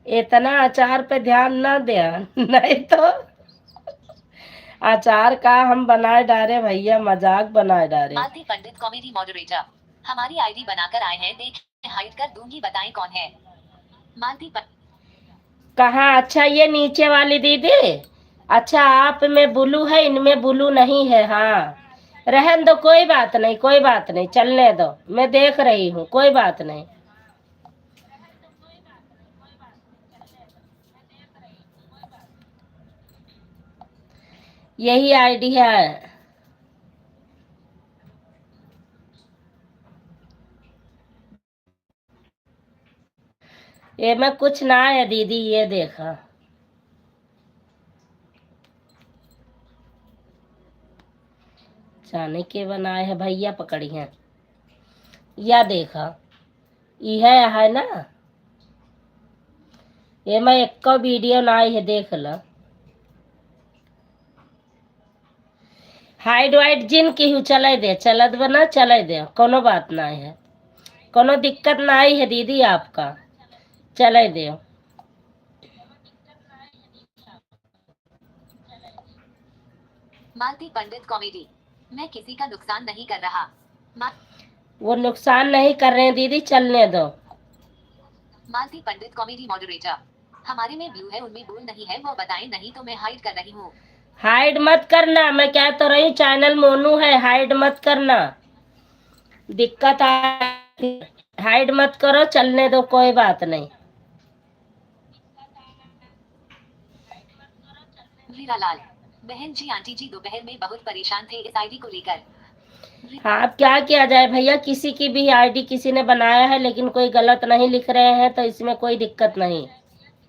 इतना अचार पे ध्यान ना दे, नहीं तो अचार का हम बनाए डारे भैया, मजाक बनाए डारे। मालती पंडित कॉमेडी मॉडरेटर। हमारी आईडी बनाकर आए हैं, देख हाइड कर दूंगी, बताएं कौन है। मालती कहाँ? अच्छा ये नीचे वाली दीदी। अच्छा आप में ब्लू है, इनमें ब्लू नहीं है। हाँ रहन दो, कोई बात नहीं, कोई बात नहीं, चलने दो, मैं देख रही हूँ, कोई बात नहीं। यही आईडी है। ये में कुछ ना है दीदी, ये देखा। जाने के बनाए है भैया, पकड़ी है या देखा, यह है ना। ये मैं एक का वीडियो ना है, देख ला। हाइड वाइड जिन की हूँ, चले दे, चलत बना, चले दे, कोनो बात ना है, कोनो दिक्कत ना आई है दीदी आपका, चले दे। मालती पंडित कॉमेडी। मैं किसी का नुकसान नहीं कर रहा। वो नुकसान नहीं कर रहे हैं दीदी, चलने दो। मालती पंडित कॉमेडी मॉडरेटर। हमारे में ब्लू है, उनमें ब्लू नहीं है, वो बताएं, नहीं तो मैं हाइड कर रही हूँ। हाइड मत करना, मैं कह तो रही हूँ चैनल मोनू है, हाइड मत करना, दिक्कत आती। हाइड मत करो, चलने दो, कोई बात नहीं। हीरालाल। बहन जी आंटी जी दोपहर में बहुत परेशान थे इस आईडी को लेकर। हाँ अब क्या किया जाए भैया, किसी की भी आईडी किसी ने बनाया है, लेकिन कोई गलत नहीं लिख रहे हैं, तो इसमें कोई दिक्कत नहीं।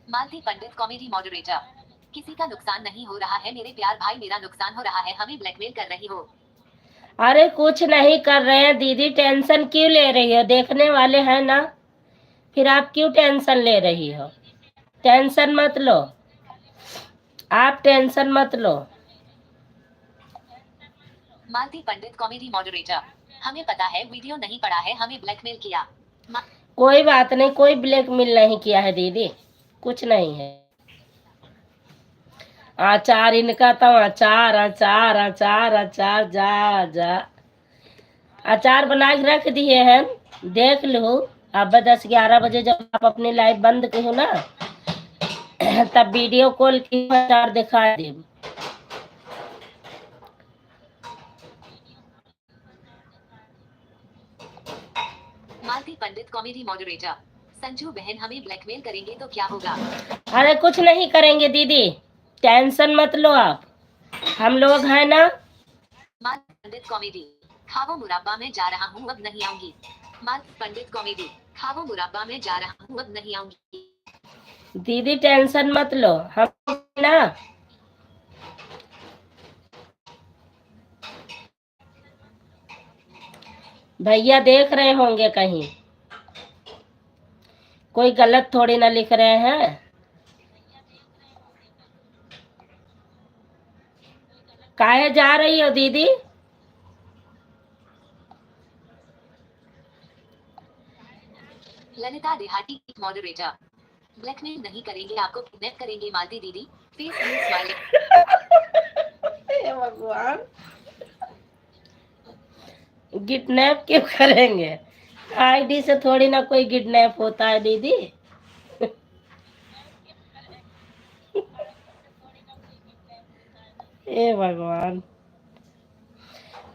मालती पंडित कॉमेडी मॉडरेटर। किसी का नुकसान नहीं हो रहा है मेरे प्यार भाई, मेरा नुकसान हो रहा है, हमें ब्लैकमेल कर रही हो। अरे कुछ नहीं कर रहे हैं दीदी, टेंशन क्यों ले रही हो, देखने वाले हैं ना, फिर आप क्यों टेंशन ले रही हो? टेंशन मत लो, आप टेंशन मत लो। मालती पंडित कॉमेडी मॉडरेटर। हमें पता है वीडियो नहीं पड़ा है, हमें ब्लैकमेल किया। कोई बात नहीं, कोई ब्लैकमेल नहीं किया है दीदी, कुछ नहीं है। अचार इनका तो अचार अचार अचार अचार, जा जा अचार बना के रख दिए हैं, देख लो। अब 10-11 बजे जब आप अपनी लाइव बंद की हो ना, तब वीडियो कॉल की अचार दिखा दे। मालती पंडित कॉमेडी मॉडरेटर। संजू बहन हमें ब्लैकमेल करेंगे तो क्या होगा? अरे कुछ नहीं करेंगे दीदी, टेंशन मत लो आप, हम लोग हैं ना। मालती पंडित कॉमेडी। खावो मुराब्बा में जा रहा हूँ अब नहीं आऊंगी। मालती पंडित कॉमेडी। खावो मुराब्बा में जा रहा हूँ अब नहीं आऊंगी। दीदी टेंशन मत लो, हम ना भैया देख रहे होंगे कहीं, कोई गलत थोड़ी ना लिख रहे हैं। काहे जा रही हो दीदी? ललिता देहाती मॉडरेटर। ब्लैकमेल नहीं करेंगे आपको, किडनैप करेंगे मालती दीदी। Face news smiling. हे भगवान, किडनैप क्यों करेंगे? आईडी से थोड़ी ना कोई किडनैप होता है दीदी। हे भगवान।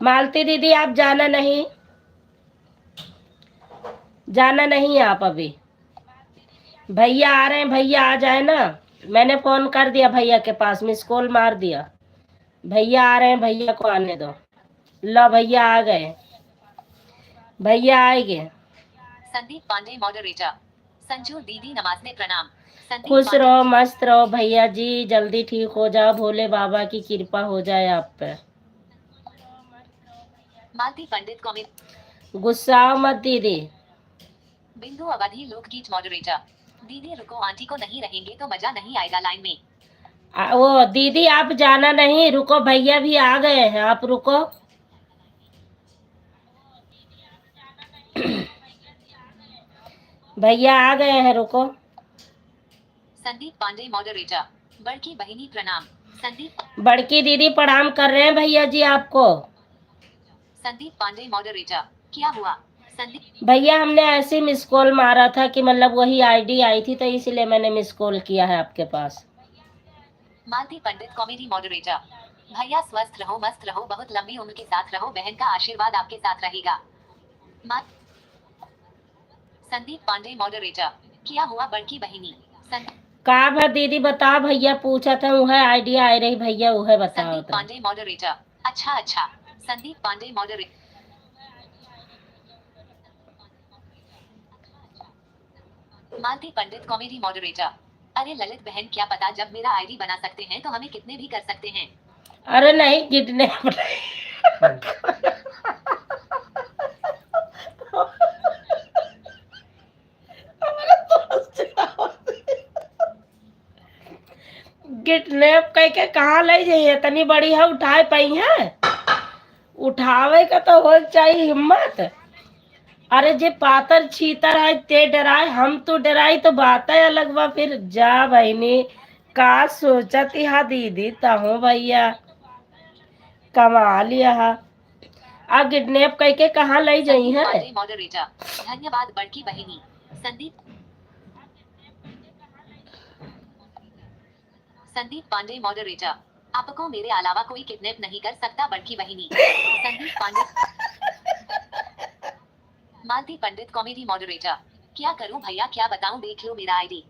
मालती दीदी आप जाना नहीं, जाना नहीं आप अभी। भैया आ रहे हैं, भैया आ जाए ना। मैंने फोन कर दिया भैया के पास, मिस कॉल मार दिया। भैया आ रहे हैं, भैया को आने दो। लो भैया आ गए, भैया आएंगे। संदीप पांडे मॉडरेटर। संजू दीदी नमाज में प्रणाम। संदीप खुश पांडे। रहो, मस्त रहो भैया जी, जल्दी ठीक हो जाओ, भोले बाबा की कृपा हो जाए आप पे। मालती पंडित कॉमेडी। गुस्सा मत दीदी। बिंदु अवधि लोकगीत मॉडरेटर। दीदी रुको, आंटी को नहीं रहेंगे तो मजा नहीं आएगा लाइन में। वो दीदी आप जाना नहीं, रुको, भैया भी आ गए हैं, आप रुको। भैया आ गए हैं, रुको। संदीप पांडे मॉडरेटर। बड़की बहिनी प्रणाम। संदीप। बड़की दीदी प्रणाम कर रहे हैं भैया जी आपको। संदीप पांडे मॉडरेटर। क्या हुआ संदीप? भैया हमने ऐसे मिस कॉल मारा था कि मतलब वही आईडी आई थी, तो इसलिए मैंने मिस कॉल किया है आपके पास। मालती पंडित कॉमेडी मॉडरेटर। भैया स्वस्थ रहो, मस्त रहो, बहुत लंबी उम्र के साथ रहो, बहन का आशीर्वाद आपके साथ रहेगा। संदीप पांडे मॉडरेटर। क्या हुआ बड़की बहिनी? का भा दीदी बता, भैया पूछा था, वह आइडिया आ रही भैया, वह बताओ। संदीप पांडे मॉडरेटर। अच्छा अच्छा। संदीप पांडे मॉडरेटर। मालती पंडित कॉमेडी मॉडरेटर। अरे ललित बहन, क्या पता, जब मेरा आईडी बना सकते हैं तो हमें कितने भी कर सकते हैं। अरे नहीं, कितने किडनैप कह के कहाँ ले जाइए? इतनी बड़ी है, उठाए पाई है? उठावे का तो हो चाहिए हिम्मत। अरे जे पातर छीतर है ते डराए, हम तो डराई तो बात है अलग बा। फिर जा बहनी, का सोचत हा दीदी तहो भैया, कमा लिया हा। आ किडनैप कह के कहाँ ले जाई है? मॉडरेटर। धन्यवाद बड़की बहिनी। संदीप पांडे मॉडरेटर। आपको मेरे अलावा कोई किडनैप नहीं कर सकता बड़की बहिनी। संदीप पांडे। मालती पंडित कॉमेडी मॉडरेटर। क्या करूं भैया, क्या बताऊं, देख लो मेरा आईडी।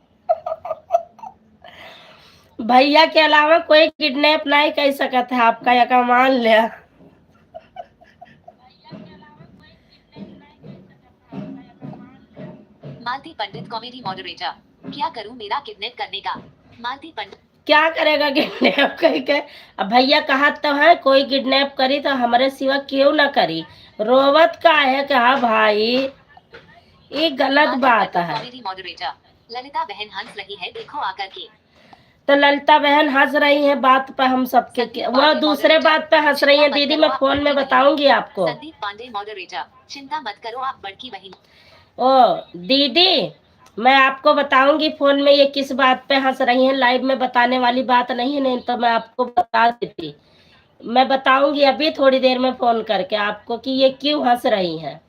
भैया के अलावा कोई किडनैप नहीं कर सकता है आपका, या मान लिया। मालती पंडित कॉमेडी मॉडरेटर। क्या करूं मेरा किडनैप करने का? मालती पंडित। क्या करेगा किडनैप करके? अब भैया कहा तो है, कोई किडनैप करी तो हमारे सिवा क्यों ना करी। रोवत का है कहा भाई, ये गलत बात है। Comedy moderator. ललिता बहन हंस रही है, देखो आकर के। तो ललिता बहन हंस रही है बात पे, हम सबके वह दूसरे बात पे हंस रही है दीदी, मैं फोन में बताऊंगी आपको। संदीप पांडे मॉडरेटर। चिंता मत करो आप बड़की बहन। ओ दीदी, मैं आपको बताऊंगी फोन में ये किस बात पे हंस रही हैं। लाइव में बताने वाली बात नहीं है, नहीं तो मैं आपको बता देती। मैं बताऊंगी अभी थोड़ी देर में फोन करके आपको कि ये क्यों हंस रही हैं।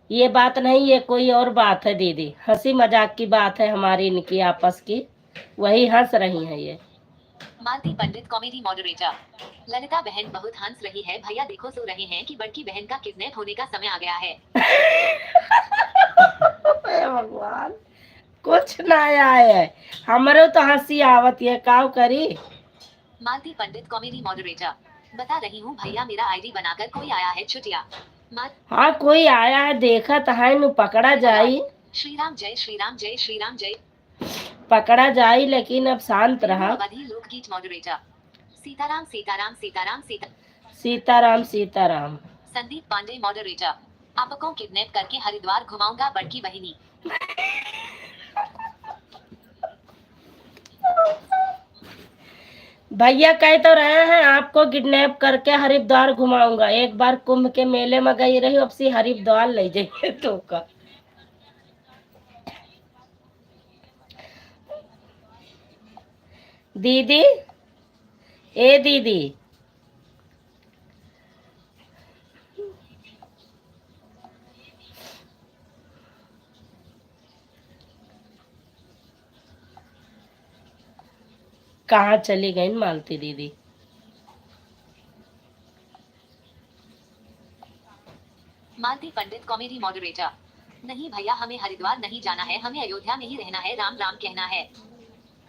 ये बात नहीं, ये कोई और बात है दीदी, हंसी मजाक की बात है हमारी इनकी आपस की, वही हंस रही हैं ये। मालती पंडित कॉमेडी मॉडरेटर। ललिता बहन बहुत हंस रही है, भैया देखो सो रहे हैं कि बड़की बहन का किडनैप होने का समय आ गया है। भगवान, कुछ ना आए, हमारे तो हंसी आवत है, काव करी। मालती पंडित कॉमेडी मॉडरेटर। बता रही हूँ भैया, मेरा आईडी बनाकर कोई आया है छुटिया। माल हाँ कोई आया है, देखा तो है नु, पकड़ा जाई, श्रीराम जय श्रीराम जय श्रीराम जय। पकड़ा जाई, लेकिन अब शांत बिंदु रहा। अवधि लोकगीत मॉडरेटर। सीताराम सीताराम सीताराम सीता। सीताराम सीताराम। संदीप पांडे मॉडरेटर। आपको किडनैप करके हरिद्वार घुमाऊंगा बड़की बहिनी। भैया कह तो रहे हैं आपको किडनैप करके हरिद्वार घुमाऊंगा, एक बार कुंभ के मेले में गई रही, अब से हरिद्वार ले जाइए तो का। दीदी, ए दीदी, कहाँ चली गई मालती दीदी? मालती पंडित कॉमेडी मॉडरेटर। नहीं भैया, हमें हरिद्वार नहीं जाना है, हमें अयोध्या में ही रहना है, राम राम कहना है।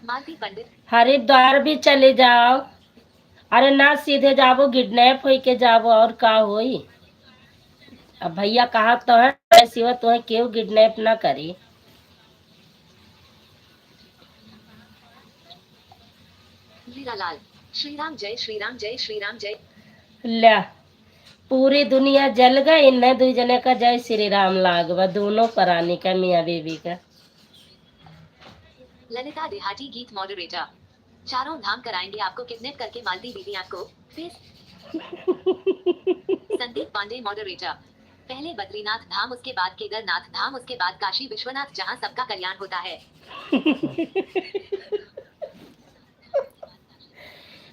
मालती पंडित। हरिद्वार भी चले जाओ, अरे ना सीधे जाबो, किडनैप होई के जाबो, और का होई। अब भैया कहा तो है सिवा तुम्हें क्यों किडनैप ना करी। लीलालाल। श्रीराम जय श्रीराम जय श्रीराम जय। ला, पूरी दुनिया जल गई, इन्हें दो जने का जय श्री राम लागवा, दोनों प्राणी का, मियाँ बीवी का। ललिता देहाती गीत मॉडरेटर। चारों धाम कराएंगे आपको किडनैप करके मालती दीदी आपको फिर। संदीप पांडे मॉडरेटर। पहले बद्रीनाथ धाम, उसके बाद केदारनाथ धाम, उसके बाद काशी विश्वनाथ, जहां सबका कल्याण होता है।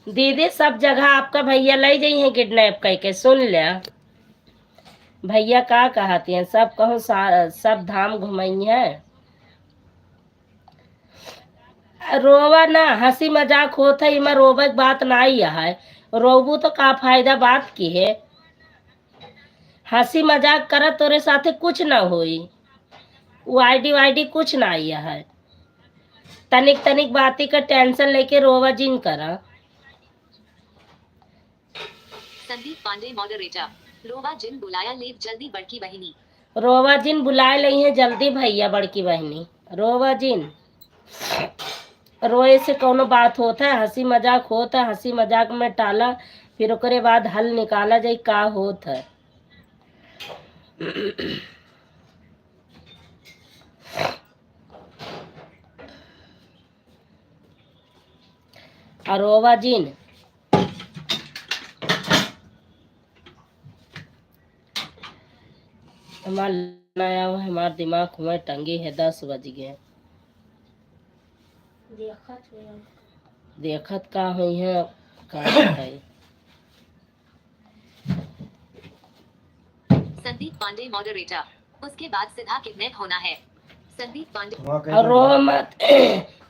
दीदी सब जगह आपका भैया ले जाइए किडनैप करके, सुन लिया भैया का कहती हैं, सब कहो सब धाम घुमाई है। रोवा ना, हंसी मजाक होता है, इमा रोवे बात ना ही है, रोबू तो का फायदा बात की है। हंसी मजाक कर तोरे साथे कुछ ना होई, वो आईडी वाईडी कुछ ना आई है, तनिक तनिक बाती का टेंशन लेके रोवा जिन करा। संदीप पांडे मॉडरेटर। रोवा जिन बुलाया ले जल्दी बड़की बहिनी। रोवा जिन बुलाए लई है जल्दी भैया बड़की बहनी। रोवा जिन रोए से कोनो बात होता है, हंसी मजाक होता है, हंसी मजाक में टाला, फिर ओकरे बाद हल निकाला जाए का होत है। और रोवा जिन हमारा हमारा दिमाग में टंगी है, 10 बज गए। देखत का हुई है का है। संदीप पांडे मॉडरेटर। उसके बाद सीधा किडनैप होना है। संदीप पांडे। और रो मत,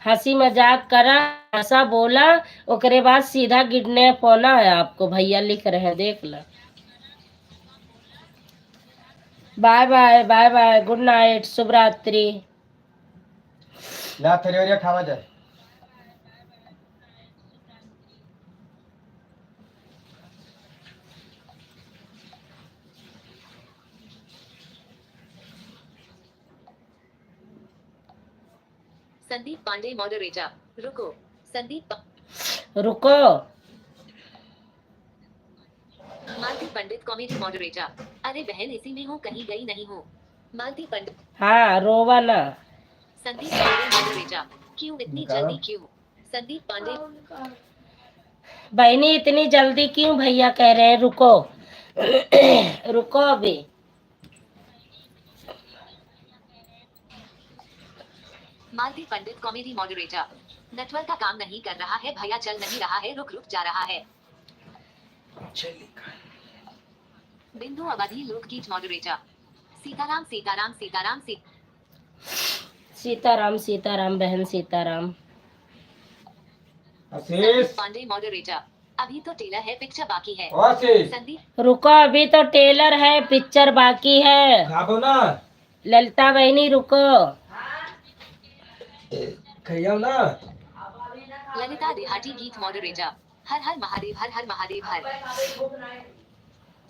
हंसी मजाक करा, ऐसा बोला, ओकरे बाद सीधा किडनैप होना है आपको, भैया लिख रहे हैं देख लो। Bye bye bye bye, good night, शुभ रात्रि। ला तेरे ओरिया खावा जाए। संदीप पांडे मॉडरेटर। रुको संदीप रुको। Malti Pandit comedy moderator. अरे बहन, इसी में हूँ, कहीं गई नहीं हूँ। मालती पंडित। हाँ रोवा ना। संदीप पांडे मॉडरेटर। क्यों इतनी जल्दी क्यों? संदीप पांडे। बहनी इतनी जल्दी क्यों, भैया कह रहे हैं रुको। रुको अभी। मालती पंडित कॉमेडी मॉडरेटर। नेटवर्क का काम नहीं कर रहा है भैया, चल नहीं रहा है, रुक रुक जा रहा है। बिंदु अवधि लोकगीत मॉडरेटर। सीताराम सीताराम सीताराम सीताराम सीताराम बहन सीताराम। आशीष पांडे मॉडरेटर। अभी तो टेलर है, पिक्चर बाकी है। आशीष संदीप। रुको अभी तो टेलर है, पिक्चर बाकी है। खाबो ना, ललिता बहनी रुको। खइयो ना। ललिता देहाती गीत मॉडरेटर। हर हर महादेव, हर हर महादेव, हर।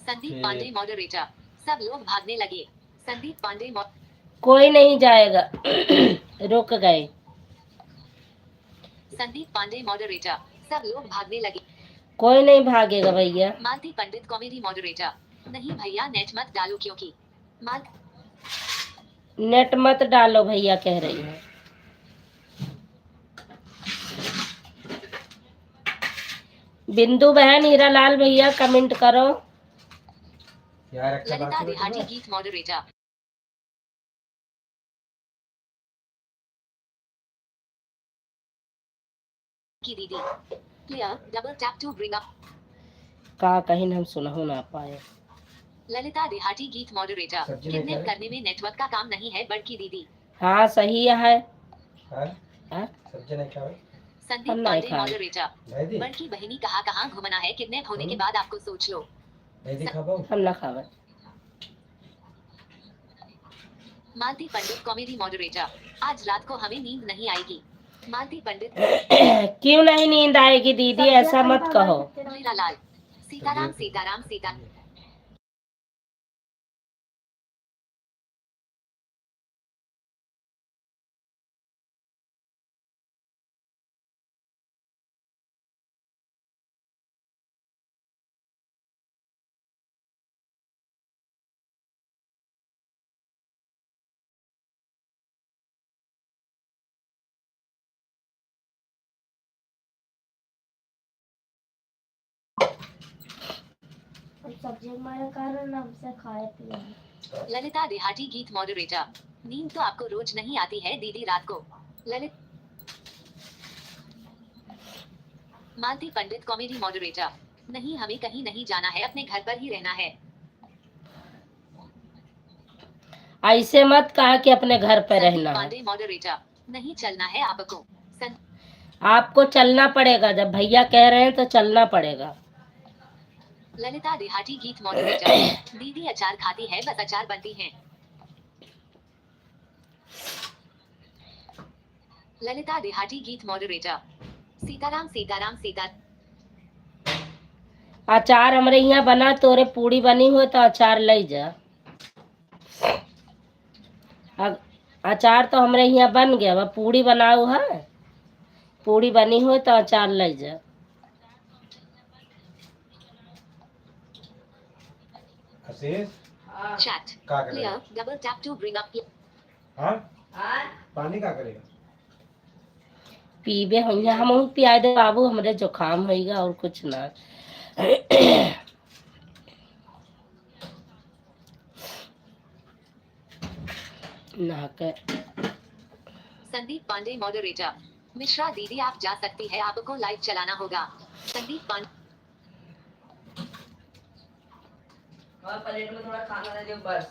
संदीप पांडे मॉडरेटर। सब लोग भागने लगे। संदीप पांडे कोई नहीं जाएगा। रुक गए। संदीप पांडे मॉडरेटर। सब लोग भागने लगे। कोई नहीं भागेगा भैया। मालती पंडित कॉमेडी मॉडरेटर। नहीं भैया नेट मत डालो क्योंकि माल नेट मत डालो भैया कह रही है। बिंदु बहन, हीरालाल भैया कमेंट करो। यार अच्छा ललिता बात देहाती है। गीत मॉडरेटर। की दीदी clear double tap to bring up. का कहीं हम सुनहो ना पाए। ललिता देहाती गीत मॉडरेटर। सब्जी नहीं किडनैप खा करने में नेटवर्क का काम नहीं है बड़की दीदी। हाँ सही है। हाँ? हाँ? सब्जी नहीं खाओ। हम संदीप नहीं पांडे खाए। मॉडरेटर। नहीं दी बड़की बहनी कहाँ घूमना है किडनैप होने के बाद आपको सोच लो। नहीं दी खाओ। हम ना खावे। मालती पंडित कॉमेडी मॉडरेटर। आज रात को हमें नींद नहीं आएगी। मालती पंडित क्यों नहीं नींद आएगी दीदी, ऐसा मत कहो। हीरालाल। सीताराम सीताराम सीता। सब्जी हमारे कारण हमसे खाए पिए। ललिता देहाती गीत मॉडरेटर। नींद तो आपको रोज नहीं आती है दीदी रात को। ललित मालती पंडित कॉमेडी मॉडरेटर। नहीं हमें कहीं नहीं जाना है, अपने घर पर ही रहना है। ऐसे मत कहा कि अपने घर पे रहना है। पांडे मॉडरेटर। नहीं चलना है आपको। आपको चलना पड़ेगा, जब भैया कह रहे हैं तो चलना पड़ेगा। ललिता देहाती गीत मॉडरेटर। दीदी अचार खाती है बस अचार बनती है। ललिता देहाती गीत मॉडरेटर। सीताराम सीताराम सीता। अचार हमरे यहाँ बना, तोरे पूड़ी बनी हो तो अचार ले जा। अचार तो हमरे यहाँ बन गया, वह पूड़ी बनाओ है। पूड़ी बनी हो तो अचार ले जा। आशीष चैट क्या करेगा? Clear double tap to bring up. हाँ? पानी क्या करेगा? पीबे हम पिया दे बाबू, हमरे जुकाम होगा और कुछ ना। संदीप पांडे मॉडरेटर। मिश्रा दीदी आप जा सकती है, आपको लाइव चलाना होगा। संदीप पांडे प्लेट में थोड़ा खाना दे दो बस।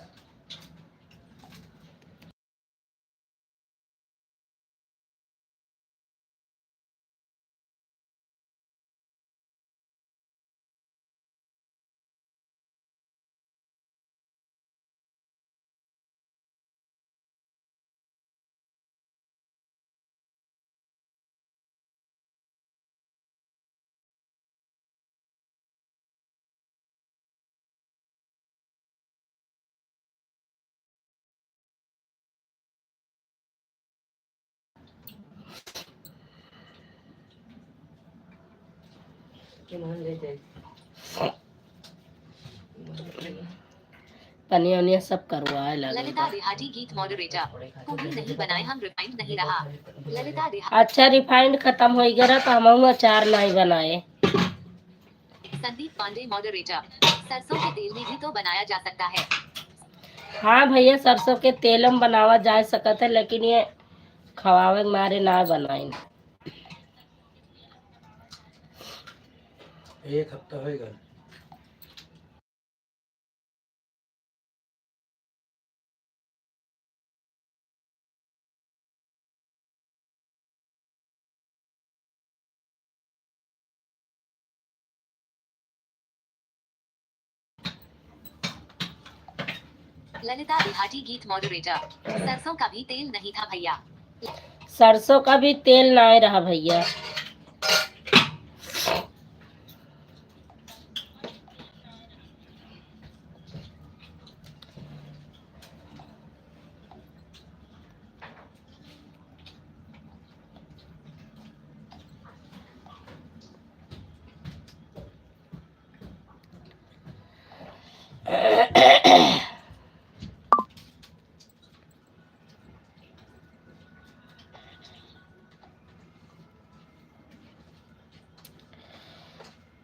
पनिया उनिया सब करवाए ललिता देहाती गीत मॉडरेटर। पूरी नहीं बनाए हम, रिफाइंड नहीं रहा। ललिता देहाती। अच्छा रिफाइंड खत्म हो गया तो हम अचार नहीं बनाए। संदीप पांडे मॉडरेटर। सरसों के तेल में भी तो बनाया जा सकता है। हाँ भैया, सरसों के तेल में बनावा जा सकता है, लेकिन ये खवावे के मारे ना बनाए। एक हफ्ता होएगा। ललिता देहाती गीत मॉडरेटर। सरसों का भी तेल नहीं था भैया। सरसों का भी तेल ना रहा भैया।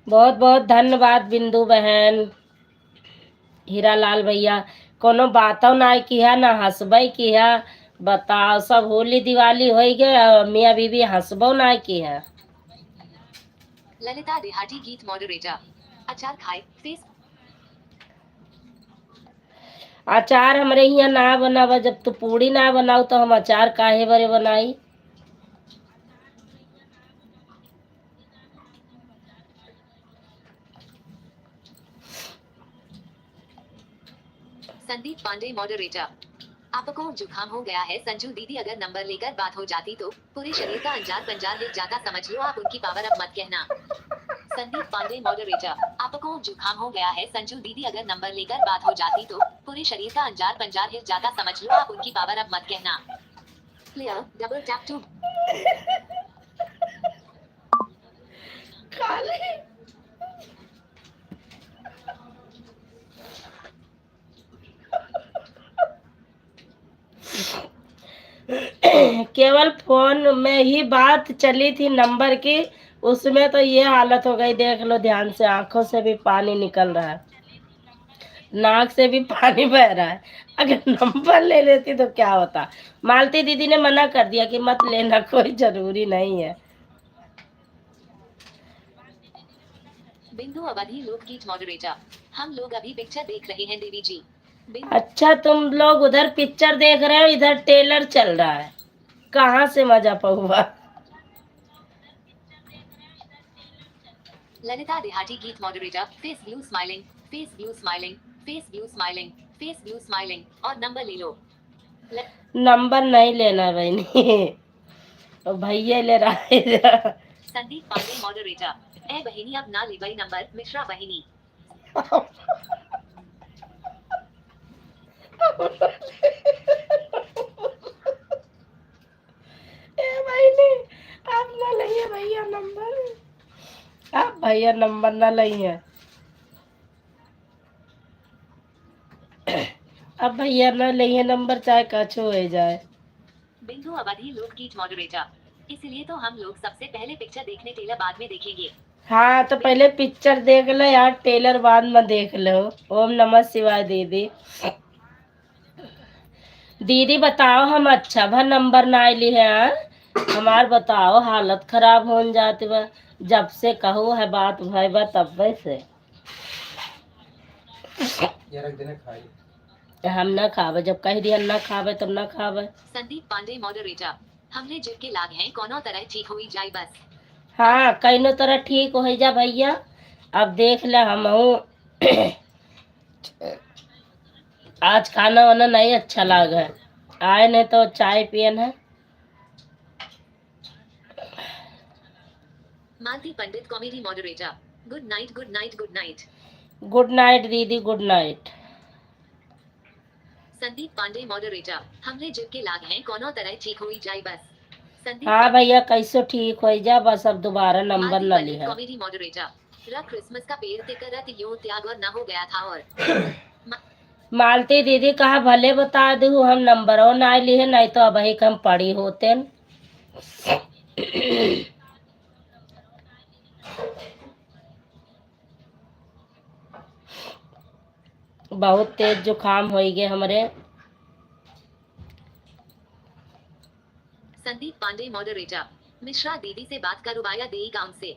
बहुत बहुत धन्यवाद बिंदु बहन, हीरालाल भैया। कोनो बातों ना किया ना हंसबई किया। बताओ, सब होली दिवाली हो गए और मियाँ बीवी हंसबो ना किया। ललिता देहाती गीत मॉडरेटर। अचार खाए फेस। अचार हमरे यहाँ ना बनावा, जब तू पूड़ी ना बनाऊ तो हम अचार काहे बरे बनाई। संदीप पांडे मॉडरेटर। आपको जुकाम हो गया है संजू दीदी, अगर नंबर लेकर बात हो जाती तो पूरे शरीर का अंजार पंजार हिल जाता, समझ लो आप उनकी पावर अब मत कहना। संदीप पांडे मॉडरेटर। आपको जुकाम हो गया है संजू दीदी, अगर नंबर लेकर बात हो जाती तो पूरे शरीर का अंजार पंजार हिल जाता, समझ लो आप उनकी पावर अब मत कहना। Player double tap to. केवल फोन में ही बात चली थी नंबर की, उसमें तो ये हालत हो गई, देख लो ध्यान से, आंखों से भी पानी निकल रहा है, नाक से भी पानी बह रहा है। अगर नंबर ले लेती तो क्या होता। मालती दीदी ने मना कर दिया कि मत लेना, कोई जरूरी नहीं है। बिंदु अवधि लोकगीत मॉडरेटर। हम लोग अभी पिक्चर देख रहे हैं देवी जी। अच्छा, तुम लोग उधर पिक्चर देख रहे हो, इधर टेलर चल रहा है, कहाँ से मजा पहुआ। ललिता देहाती गीत moderator. Face blue smiling, face blue smiling, face blue smiling, face blue smiling और नंबर ले लो। नंबर नहीं लेना बहनी, तो भैया ले रहा है। संदीप पांडे मॉडरेटर। ए बहिनी अब ना ले भाई नंबर, मिश्रा बहिनी। ए बहनी, आप ना लइए भैया नंबर, आप भैया नंबर ना लइए। अब भैया ना लइए नंबर, चाहे कछो हो जाए। बिंदु अवधि लोकगीत मॉडरेटर। इसलिए तो हम लोग सबसे पहले पिक्चर देखने टेलर बाद में देखेंगे। हाँ, तो पहले पिक्चर देख लो यार, टेलर बाद में देख लो। ओम नमः शिवाय दीदी। दीदी बताओ, हम अच्छा भर नंबर ना ली है हमार, बताओ हालत खराब हो जाती बा, जब से कहो है बात भाई बा तब से। ये रख देने खाई। हम ना खावे, जब कह दिया ना खावे तब ना खावे। संदीप पांडे मॉडरेटर। हमने जिब के लाग हैं कोनो तरह ठीक हुई जाए बस। हाँ, कहीं तरह ठीक हो जा भैया। अब देख ले हम आज खाना वाना नहीं अच्छा लागे, आए नहीं तो चाय पियन है। Malti Pandit comedy moderator. Good night good night good night. Good night दीदी, good night. Sandeep Pandey moderator. हमने जिब के लाग हैं कोनो तरह ठीक हुई जाए बस। संदीप हाँ भैया, कैसे ठीक हो जा बस, अब दोबारा नंबर मालती न पंडित लिया। Comedy moderator. क्रिसमस का पेड़ देकर रत यूं त्याग और न हो गया था और मालती दीदी कहा भले बता दू, हम नंबर ना लिए, नहीं तो अब ही हम पढ़ी होते। बहुत तेज जुकाम हो गए हमरे। संदीप पांडे मॉडरेटर। मिश्रा दीदी से बात करवाया दे गांव से।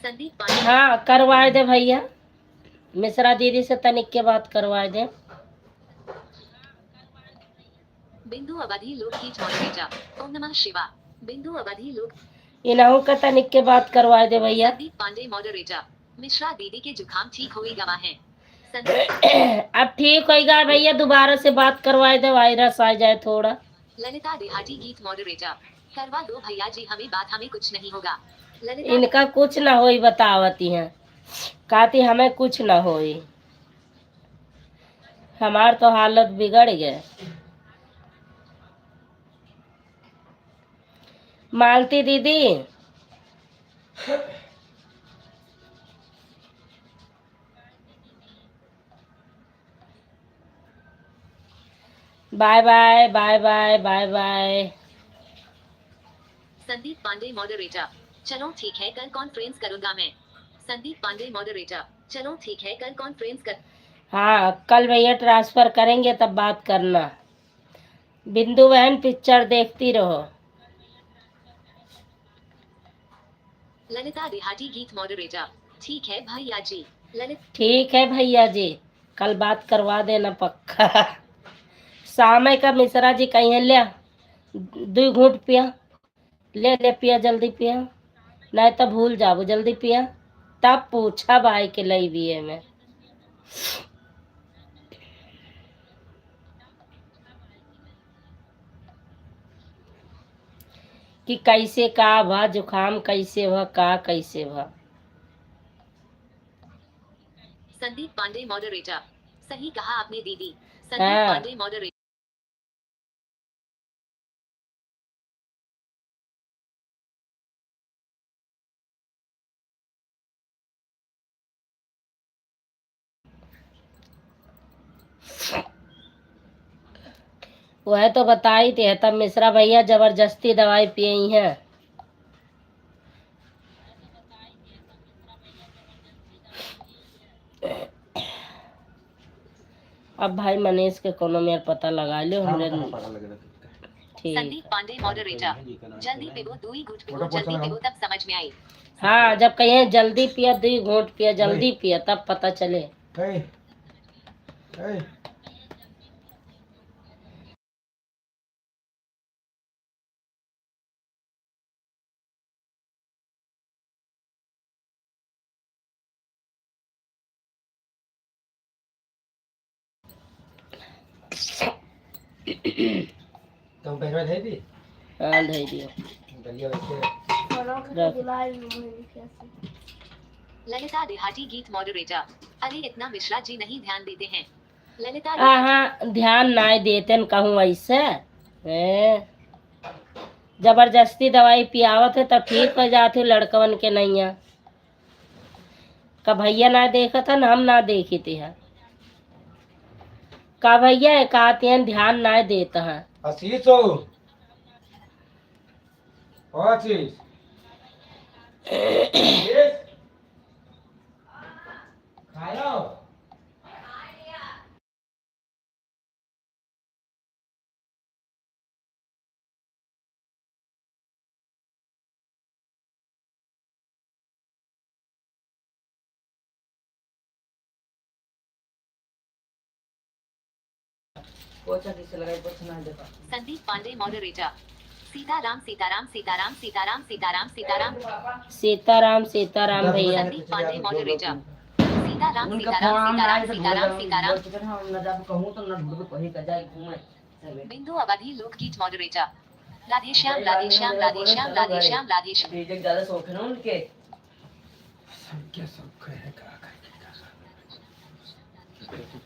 संदीप पांडे। हाँ, करवाए दे भैया, मिश्रा दीदी से तनिक के बात करवाए दे। बिंदु अवधि लोकगीत मॉडरेटर। ओम नमः शिवा। बिंदु अवधि लोक। इन्हों का तनिक के बात करवाए दे भैया। संदीप पांडे मॉडरेटर। मिश्रा दीदी के जुकाम ठीक हुई गवा है। अब ठीक होगा भैया, दोबारा से बात करवाए दे, वायरस आ जाए थोड़ा। ललिता देहाती गीत मॉडरेटर। करवा दो भैया जी हमें बात, हमें कुछ नहीं होगा। ललिता इनका कुछ ना होई बतावती हैं, कहती हमें कुछ ना होई, हमार तो हालत बिगड़ गए। मालती दीदी bye bye bye bye bye bye. Sandeep Pandey moderator, चलो ठीक है कल कॉन्फ्रेंस करूंगा मैं। संदीप पांडे मॉडरेटर, चलो ठीक है कल कॉन्फ्रेंस कर। हाँ कल भैया ट्रांसफर करेंगे तब बात करना। बिंदु बहन पिक्चर देखती रहो। ललिता देहाती गीत मॉडरेटर, ठीक है भैया जी। ललित ठीक है भैया जी, कल बात करवा देना पक्का। सामय का मिश्रा जी कहीं ले, 2 घूंट पिया, ले ले पिया, जल्दी पिया, नहीं तो भूल जाबो, जल्दी पिया। तब पूछा भाई के लई भी है मैं कि कैसे का भा जुखाम, कैसे भा का कैसे भा। संदीप पांडे मॉडरेटर, सही कहा आपने दीदी। संदीप हाँ पांडे मॉडरेटर, वह तो बता ही थे, तब मिश्रा भैया जबरदस्ती दवाई पियई है। अब भाई मनीष के कोनो में पता लगा लियो हमरे। ठीक संदीप पांडे मॉडरेटर, जल्दी पिबो 2 घूंट पिबो, जल्दी पिबो तब समझ में आई। हाँ जब कहिए जल्दी पिया, 2 घूंट पिया, जल्दी पिया, तब पता चले। Hey, hey. तुम पैसा दे दी? हाँ दे दियो। दलिया वैसे रख। ललिता देहाती गीत मॉडरेटर, अरे इतना मिश्रा जी नहीं ध्यान देते हैं। ललिता हाँ ध्यान ना देते न कहूँ ऐसे। जबरदस्ती दवाई पियावत है तो ठीक हो जाते लड़कवन के नैया का भैया ना देखा था न, हम ना देखी थे हैं। का भैया कहते हैं ध्यान ना देता है। आशीष हो आशीष खायो संदीप पांडे मॉडरेटर, सीताराम सीताराम सीताराम सीताराम सीताराम सीताराम। सीताराम सीताराम भैया। संदीप पांडे मॉडरेटर, सीताराम सीताराम सीताराम सीताराम सीताराम। बिंदु अवधि लोकगीत मॉडरेटर, राधे श्याम राधे श्याम राधे श्याम राधे श्याम राधे श्याम। क्या सब है का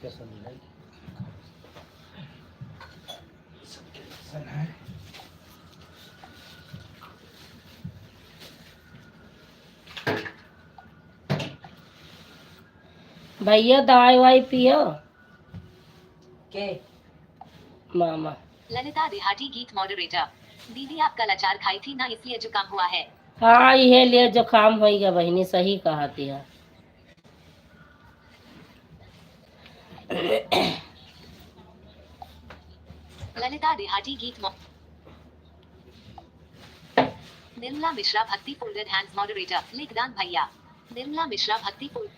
क्या सब है सबके लक्षण है। भैया दवाई वाई पियो के मामा। ललिता देहाती गीत मॉडरेटर, दीदी आप कल अचार खाई थी ना इसलिए जुकाम हुआ है। हाँ ये लिए जुकाम हो गया बहनी, सही कहा थी। ललिता देहाती गीत निर्मला मिश्रा भक्ति फोल्डेड हैंड्स मॉडरेटर, लेखदान भैया। निर्मला मिश्रा भक्ति फोल्ड।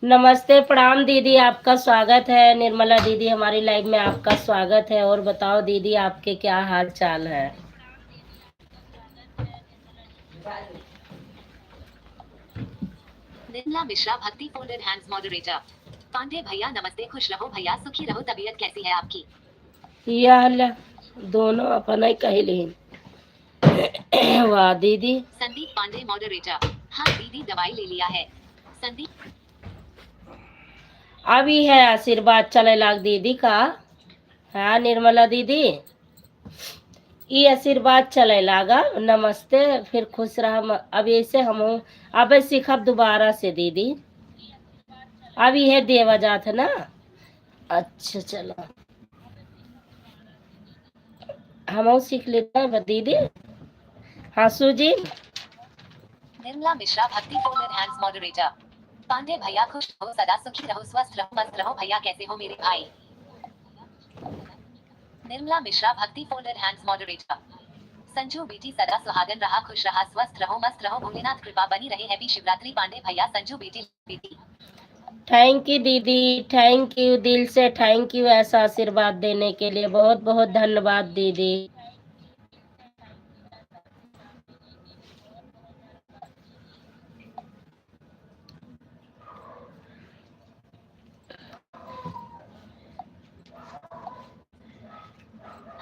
नमस्ते प्रणाम दीदी, आपका स्वागत है। निर्मला दीदी हमारी लाइव में आपका स्वागत है। और बताओ दीदी आपके क्या हाल चाल है। निर्मला मिश्रा भक्ति फोल्डेड हैंड्स मॉडरेटर, पांडे भैया नमस्ते, खुश रहो भैया, सुखी रहो, तबीयत कैसी है आपकी। या दोनों अपन ही कह लें। वाह दीदी। संदीप पांडे मॉडरेटर, हाँ दीदी दवाई ले लिया है। संदीप अभी है आशीर्वाद चले लाग दीदी का। हाँ निर्मला दीदी ये आशीर्वाद चले लागा, नमस्ते, फिर खुश रहा। अब ऐसे हम अब सीखब दोबारा से दीदी। अभी है देवा जात है ना। अच्छा चलो हम सीख लेते हैं दीदी। हासू जी। निर्मला मिश्रा भक्ति फोल्डर हैंड्स मॉडरेटर। पांडे भैया खुश रहो, सदा सुखी रहो, स्वस्थ रहो, मस्त रहो। भैया कैसे हो मेरे भाई? निर्मला मिश्रा भक्ति फोल्डर हैंड्स मॉडरेटर। संजू बेटी सदा सुहागन रहा, खुश रहा, स्वस्थ रहो, मस्त रहो, भोलेनाथ कृपा बनी रहे। हैप्पी शिवरात्रि पांडे भैया, संजू बेटी। थैंक यू दीदी, थैंक यू, दिल से थैंक यू ऐसा आशीर्वाद देने के लिए। बहुत बहुत धन्यवाद दीदी।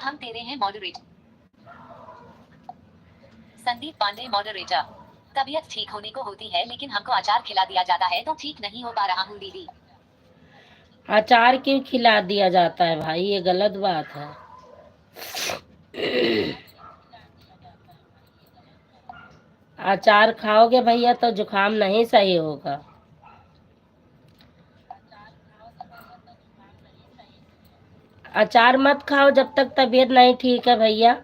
हम तेरे हैं मॉडरेटर। संदीप पांडे मॉडरेटर। तबीयत ठीक होने को होती है, लेकिन हमको अचार खिला दिया जाता है तो ठीक नहीं हो पा रहा हूँ दीदी। अचार क्यों खिला दिया जाता है भाई? ये गलत बात है। अचार खाओगे भैया तो जुकाम नहीं सही होगा। अचार मत खाओ जब तक तबीयत नहीं ठीक है भैया।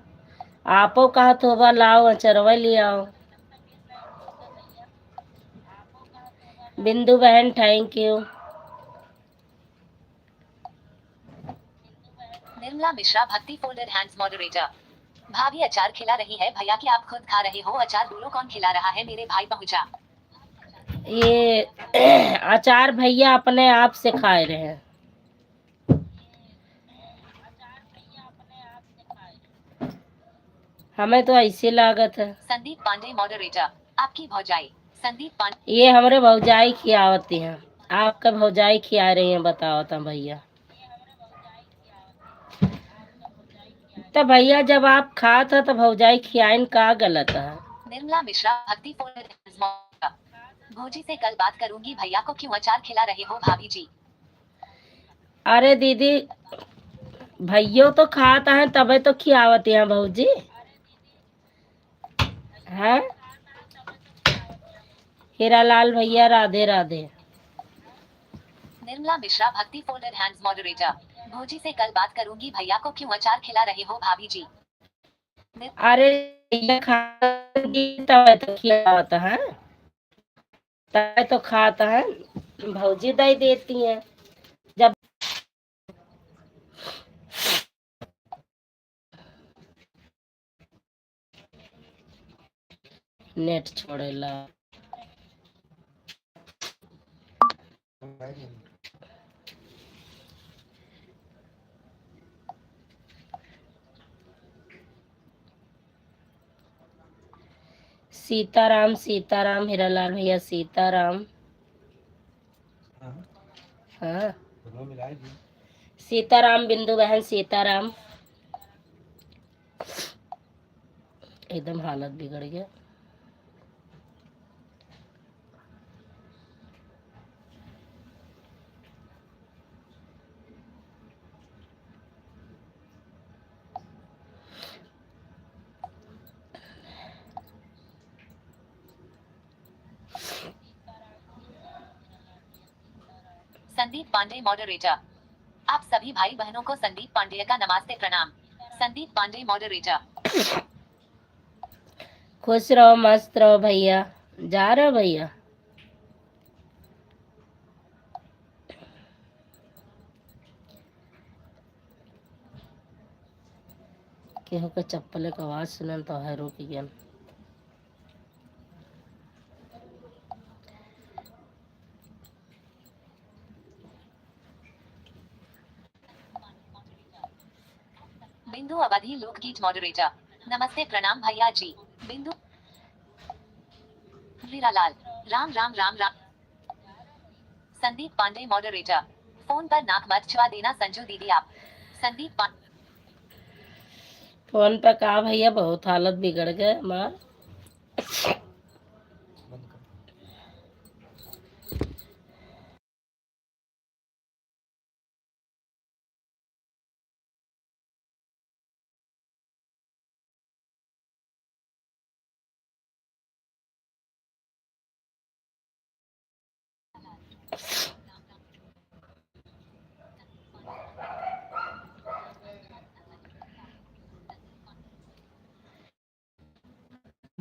आपो कहा तो लाओ अचरवा ले आओ। बिंदु बहन थैंक यू। निर्मला मिश्रा भक्ति फोल्डर हैंड्स मॉडरेटर। भाभी अचार खिला रही है भैया कि आप खुद खा रहे हो अचार? बोलो कौन खिला रहा है मेरे भाई पहुंचा। ये अचार भैया अपने आप से खा रहे हैं। हमें तो ऐसी लागत है। संदीप पांडे मॉडरेटर। आपकी भौजाई संदीप पांडे। ये हमारे भौजाई खियावती हैं। आपका भौजाई खिया रही हैं, बताओ तो भैया। तो भैया जब आप खा था तो भौजाई खियाइन का गलत है? निर्मला मिश्रा भक्ति फोल्डर हैंड्स मॉडरेटर। भौजी से कल बात करूंगी, भैया को क्यों अचार खिला रहे हो भाभी जी? अरे दीदी, भैया तो खाता है तबे तो खियावती हैं भौजी। है हीरालाल भैया, राधे राधे। निर्मला मिश्रा भक्ति फोल्डर हैंड्स मॉडरेटर। भौजी से कल बात करूंगी, भैया को क्यों अचार खिला रहे हो भाभी जी? अरे भैया खाती तबे तो खियावता है, तबे तो खाता है। भौजी दे देती हैं जब। नेट छोड़ेला। सीताराम सीताराम हीरालाल भैया, सीताराम। हाँ सीताराम बिंदु बहन, सीताराम। एकदम हालत बिगड़ गया। संदीप पांडे मॉडरेटर। आप सभी भाई बहनों को संदीप पांडे का नमस्ते प्रणाम। संदीप पांडे मॉडरेटर। खुश रहो, मस्त रहो भैया। जा रहे हो भैया? केहू के चप्पल के आवाज सुनन तो है, रुक गया। बिंदु अवधि लोकगीत मॉडरेटर। नमस्ते प्रणाम भैया जी। बिंदु हीरालाल। राम राम राम राम। संदीप पांडे मॉडरेटर। फोन पर नाक मत छुआ देना संजू दीदी आप। संदीप पांडे। फोन पे कहा भैया, बहुत हालत बिगड़ गए मार।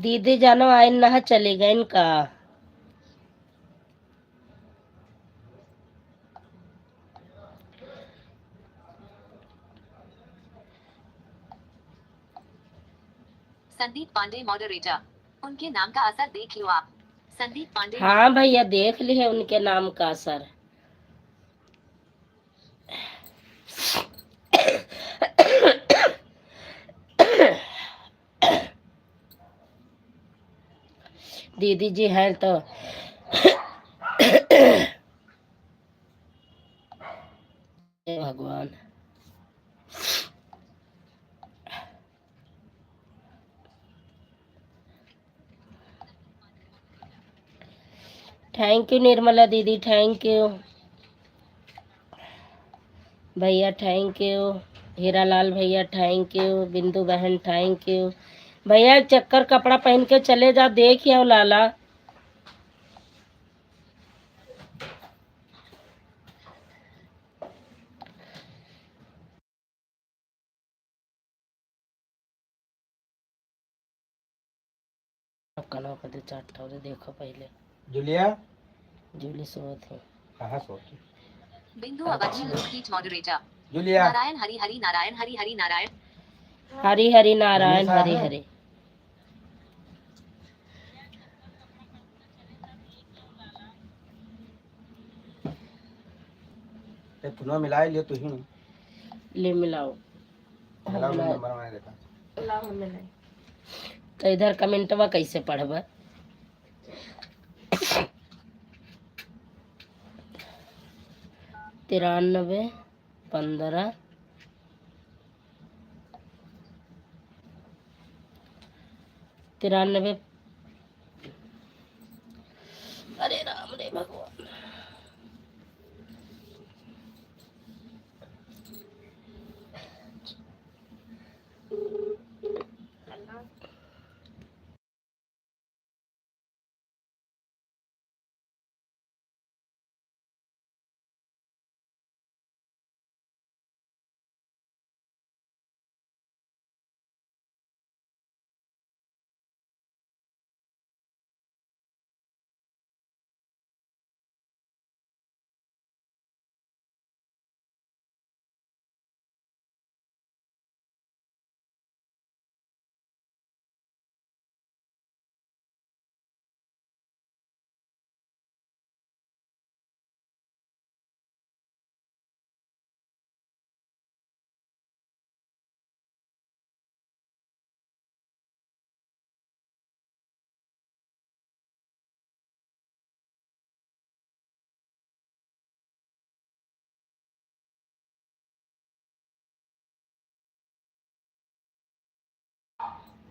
दीदी जानो आइन ना चली गई इनका। संदीप पांडे मॉडरेटर, उनके नाम का असर देख लो आप। संदीप पांडे हाँ भैया देख ली है उनके नाम का असर। दीदी जी हैं तो हे भगवान। थैंक यू निर्मला दीदी, थैंक यू भैया, थैंक यू हीरालाल भैया, थैंक यू बिंदु बहन, थैंक यू भैया। चक्कर कपड़ा पहन के चले जा, देख आओ लाला। कनो कदे चाट देखो पहले। जूलिया जूली सो थी। कहाँ सोती? बिंदु अवधि लोकगीत मॉडरेटर। जूलिया नारायण हरि हरि नारायण हरि हरि नारायण। हरि हरि नारायण मनीषा हरि है? हरि। पुनः मिला लियो तू ही। ले मिलाओ। मिलाओ नंबर मैंने देखा। तो इधर कमेंटवा कैसे पढ़ब? 93 15 93। अरे राम रे भगवान।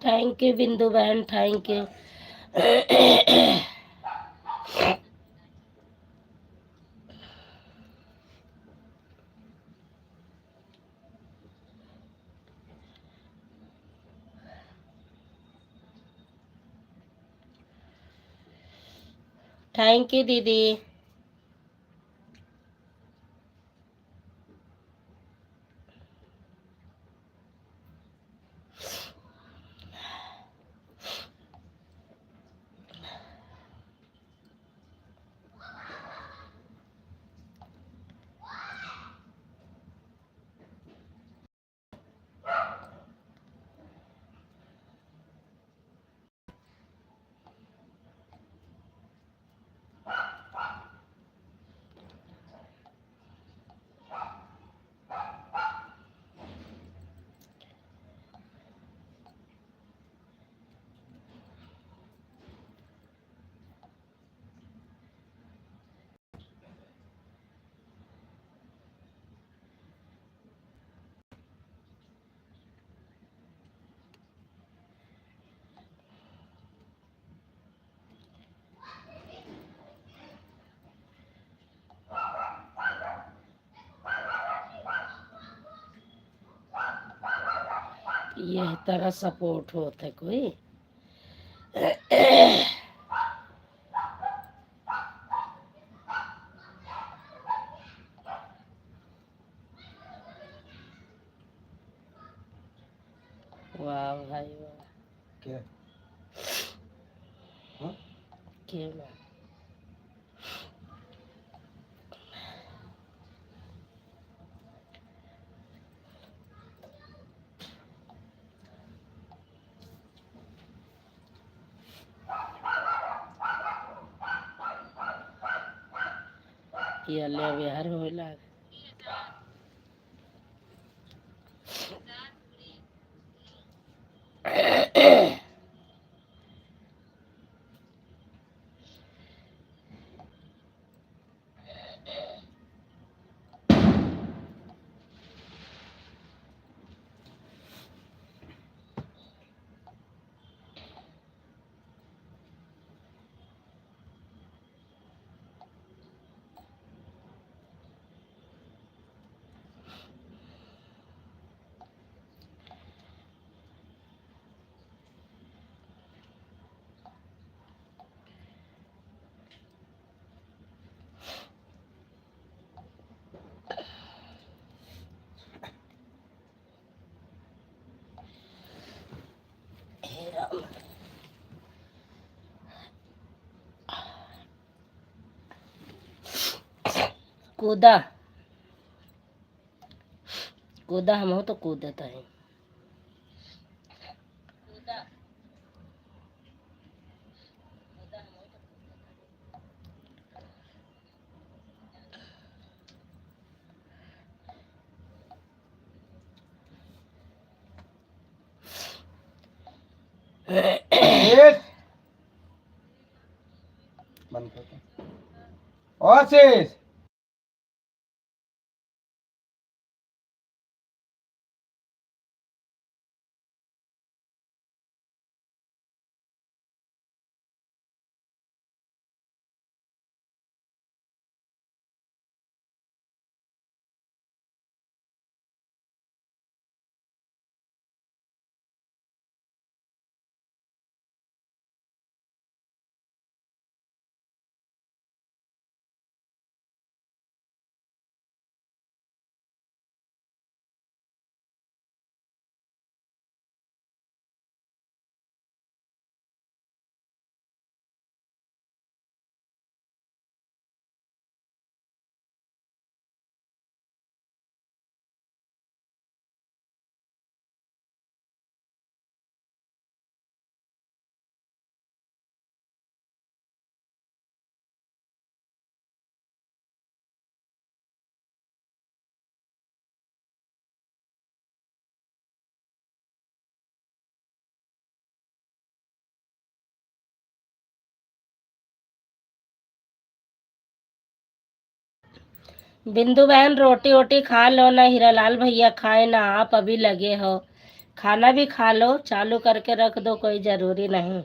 थैंक यू बिंदु बहन, थैंक यू। थैंक यू दीदी। यह तरह सपोर्ट होता है कोई। वाह भाई वाह। क्या क्यों ना। ये ले व्यवहार होला। कूदा कूदा हम हो तो कूदता है। बंद कर दो। और शीश बिंदु बहन रोटी वोटी खा लो ना, हीरालाल भैया खाए ना, आप अभी लगे हो। खाना भी खा लो, चालू करके रख दो, कोई जरूरी नहीं।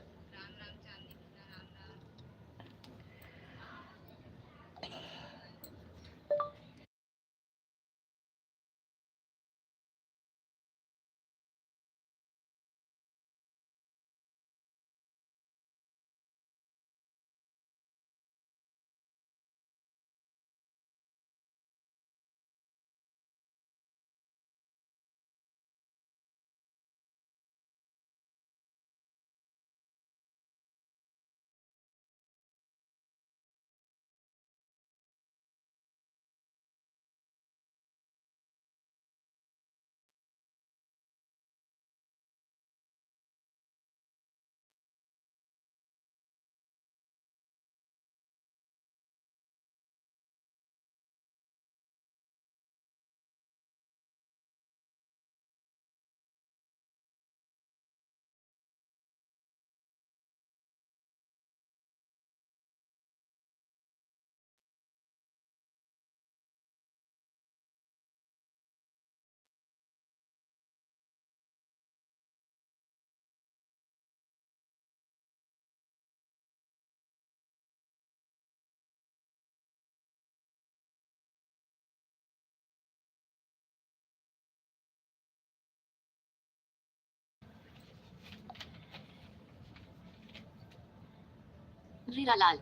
वीरालाल,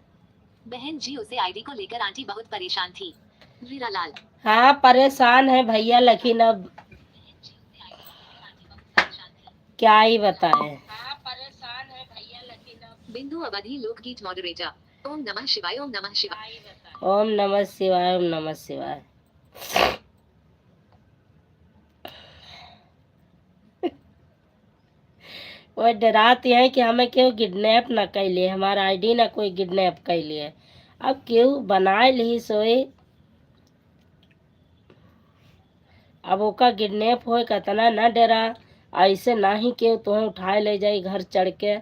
बहन जी उसे आईडी को लेकर आंटी बहुत परेशान थी। वीरालाल, हाँ परेशान है भैया, लेकिन अब क्या ही बताए। बिंदु अवधि लोकगीत मॉडरेटर। ओम नमः शिवाय, ओम नमः शिवाय। ओम नमः शिवाय, ओम नमः शिवाय। वो डराती है कि हमें क्यों किडनैप न कैलिए, हमारा आईडी ना कोई किडनैप कैलिए। अब क्यों बनाए ली सोए, अब ओका किडनैप होए कतना न डरा। ऐसे ना ही केहू तुम्हें उठाए ले जाई घर चढ़ के,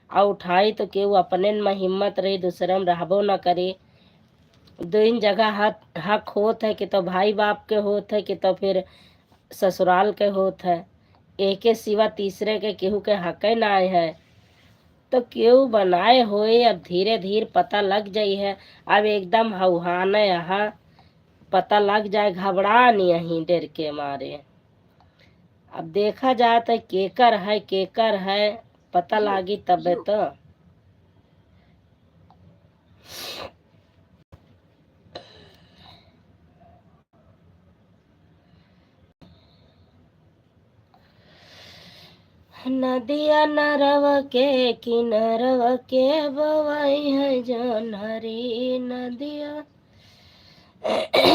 और उठाई तो केहू अपने में हिम्मत रही, दूसरे में रहबो न करे। दिन जगह हक होत है कि तो भाई बाप के होत है कि तो फिर ससुराल के होत है, एक के सिवा तीसरे के केहू के हक ना आए है। तो केहू बनाए होए, अब धीरे धीरे पता लग जाई है। अब एकदम हौहाने यहाँ पता लग जाए, घबरा नहीं यहीं डर के मारे। अब देखा जाए तो केकर है पता लागी तबे तो। नदिया नरव के किनरव के बवाई है जनहरी, नदिया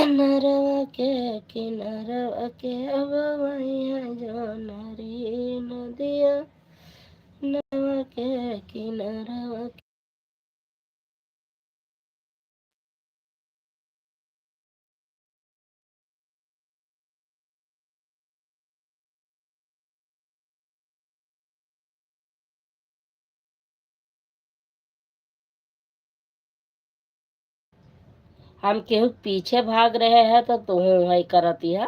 नरव के किनरव के बवाई है जनहरी, नदिया नरव के किनरव। हम केहू पीछे भाग रहे हैं तो तुम है करती है।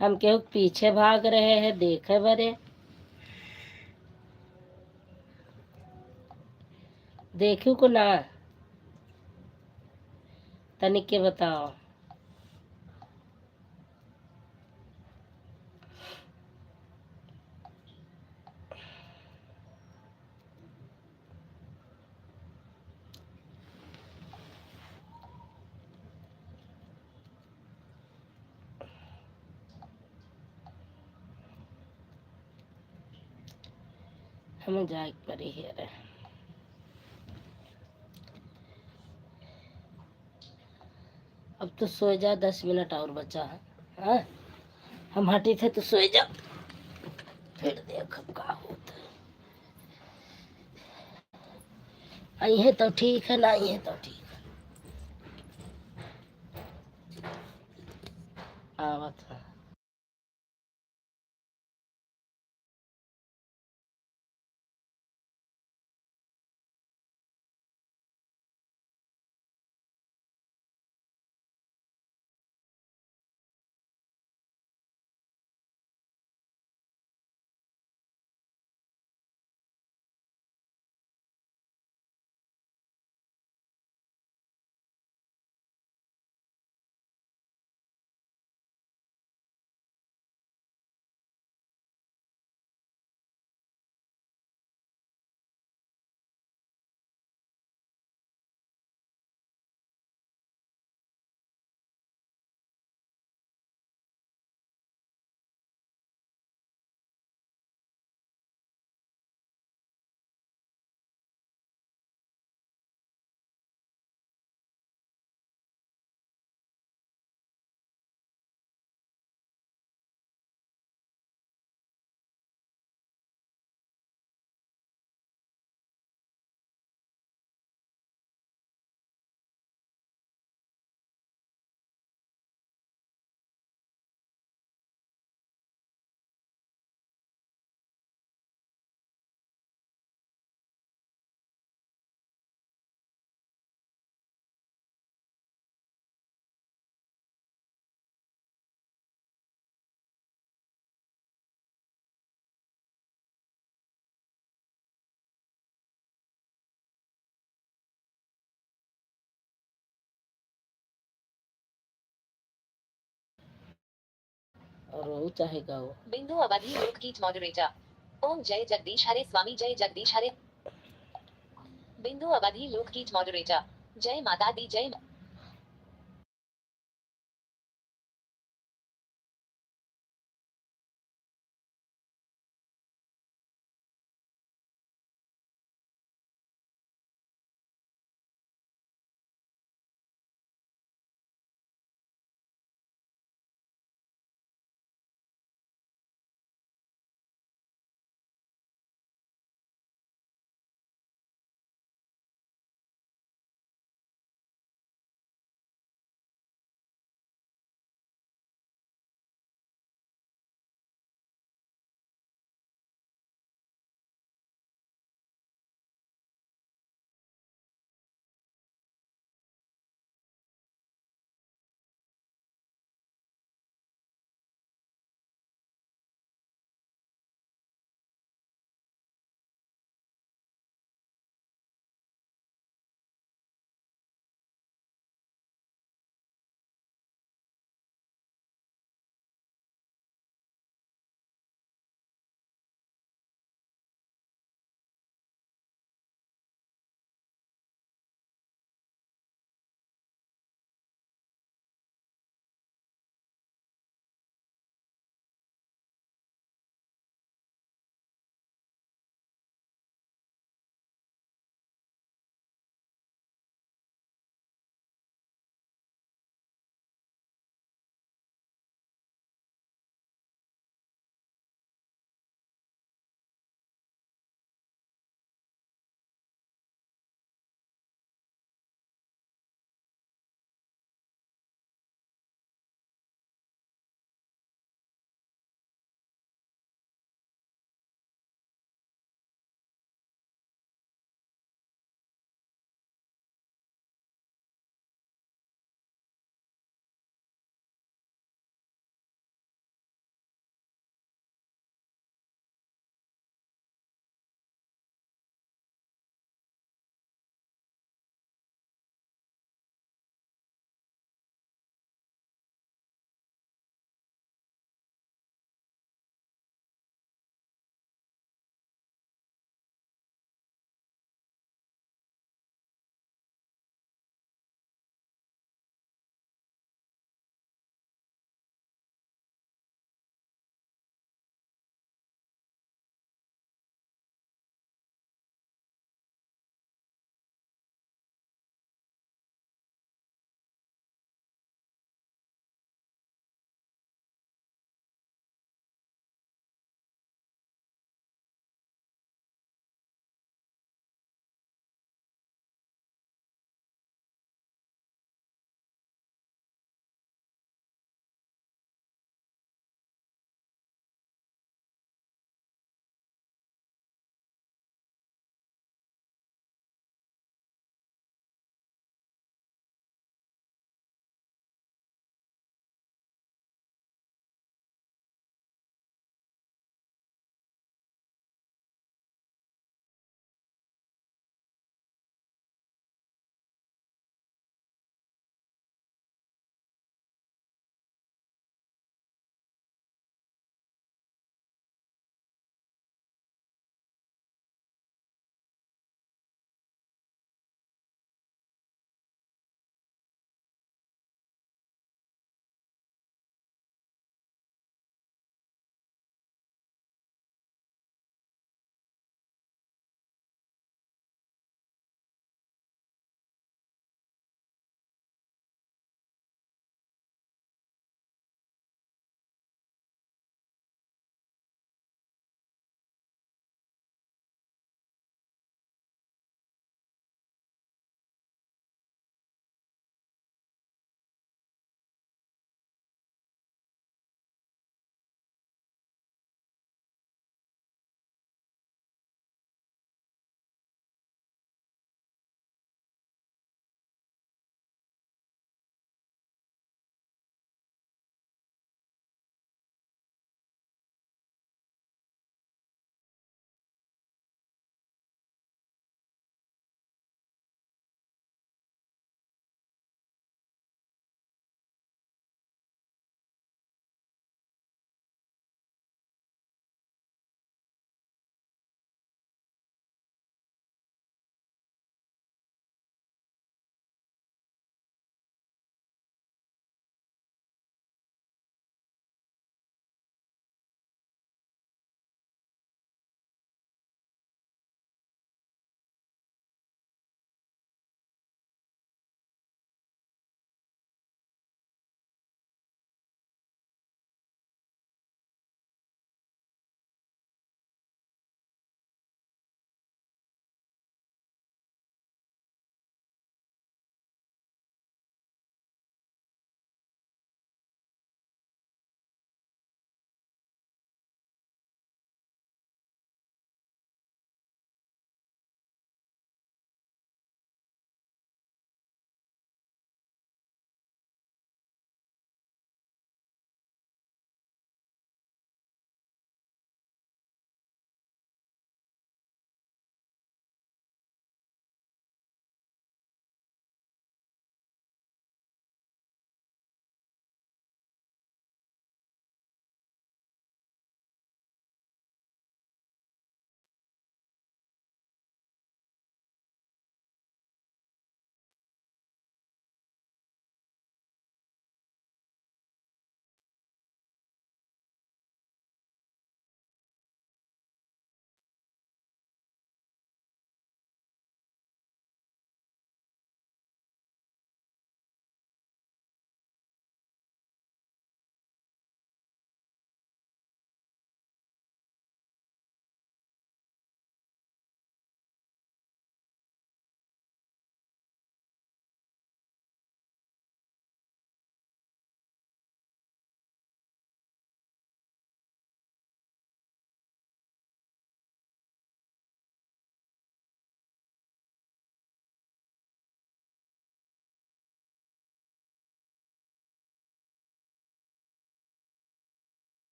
हम केहू पीछे भाग रहे हैं देखे बरे, देखू को ना तनिक के बताओ। हमें जाए परी है। अब तो सो जा, 10 मिनट और बचा है। हाँ? हम हटी थे तो सो जा, फिर देख अब का होता है। आई है तो ठीक है, ना आई है तो ठीक है। आवत है। और वो चाहे गाओ। बिंदु अवधि लोकगीत मॉडरेटर। ओम जय जगदीश हरे स्वामी, जय जगदीश हरे। बिंदु अवधि लोकगीत मॉडरेटर। जय माता दी, जय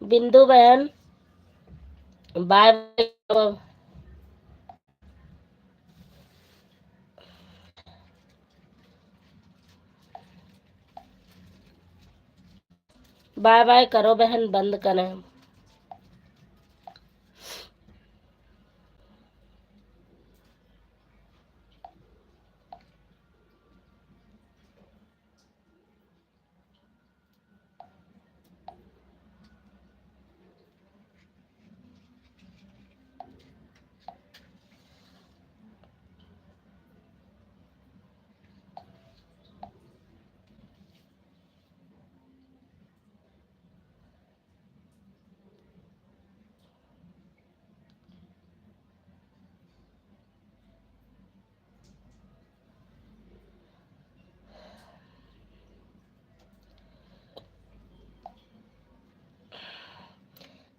बिंदु बहन बाय बाय। बाय बाय करो बहन, बंद करें।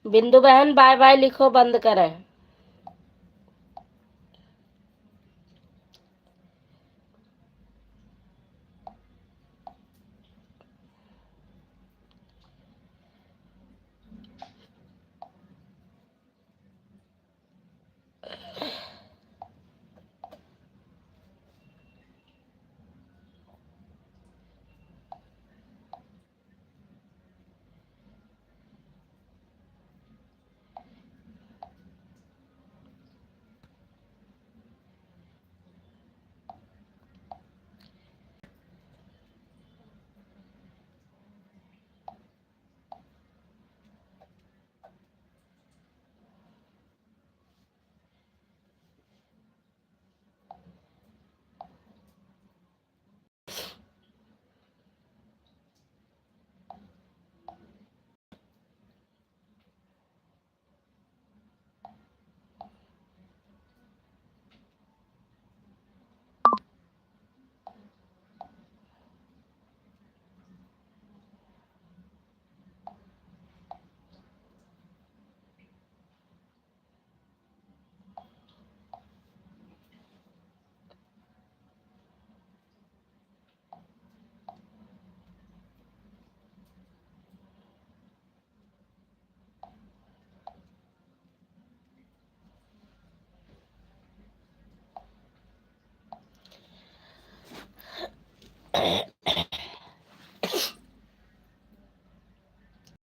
बिंदु बहन बाय बाय लिखो, बंद करें।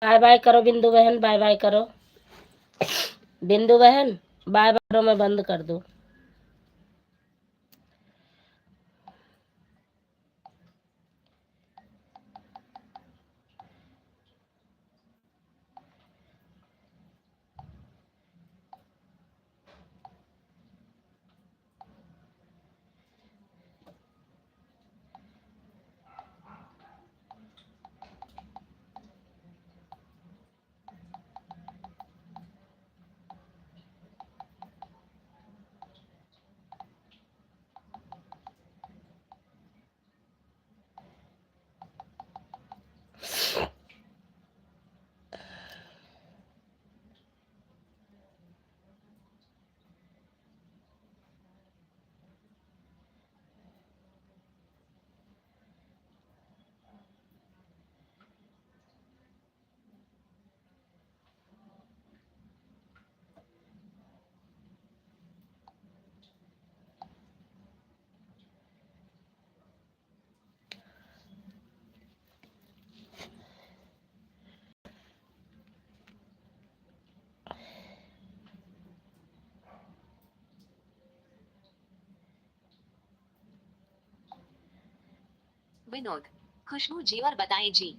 बाय बाय करो बिंदु बहन, बाय बाय करो। बिंदु बहन बाय बाय करो, मैं बंद कर दूं। विनोद, खुशबू जी और बताएं जी।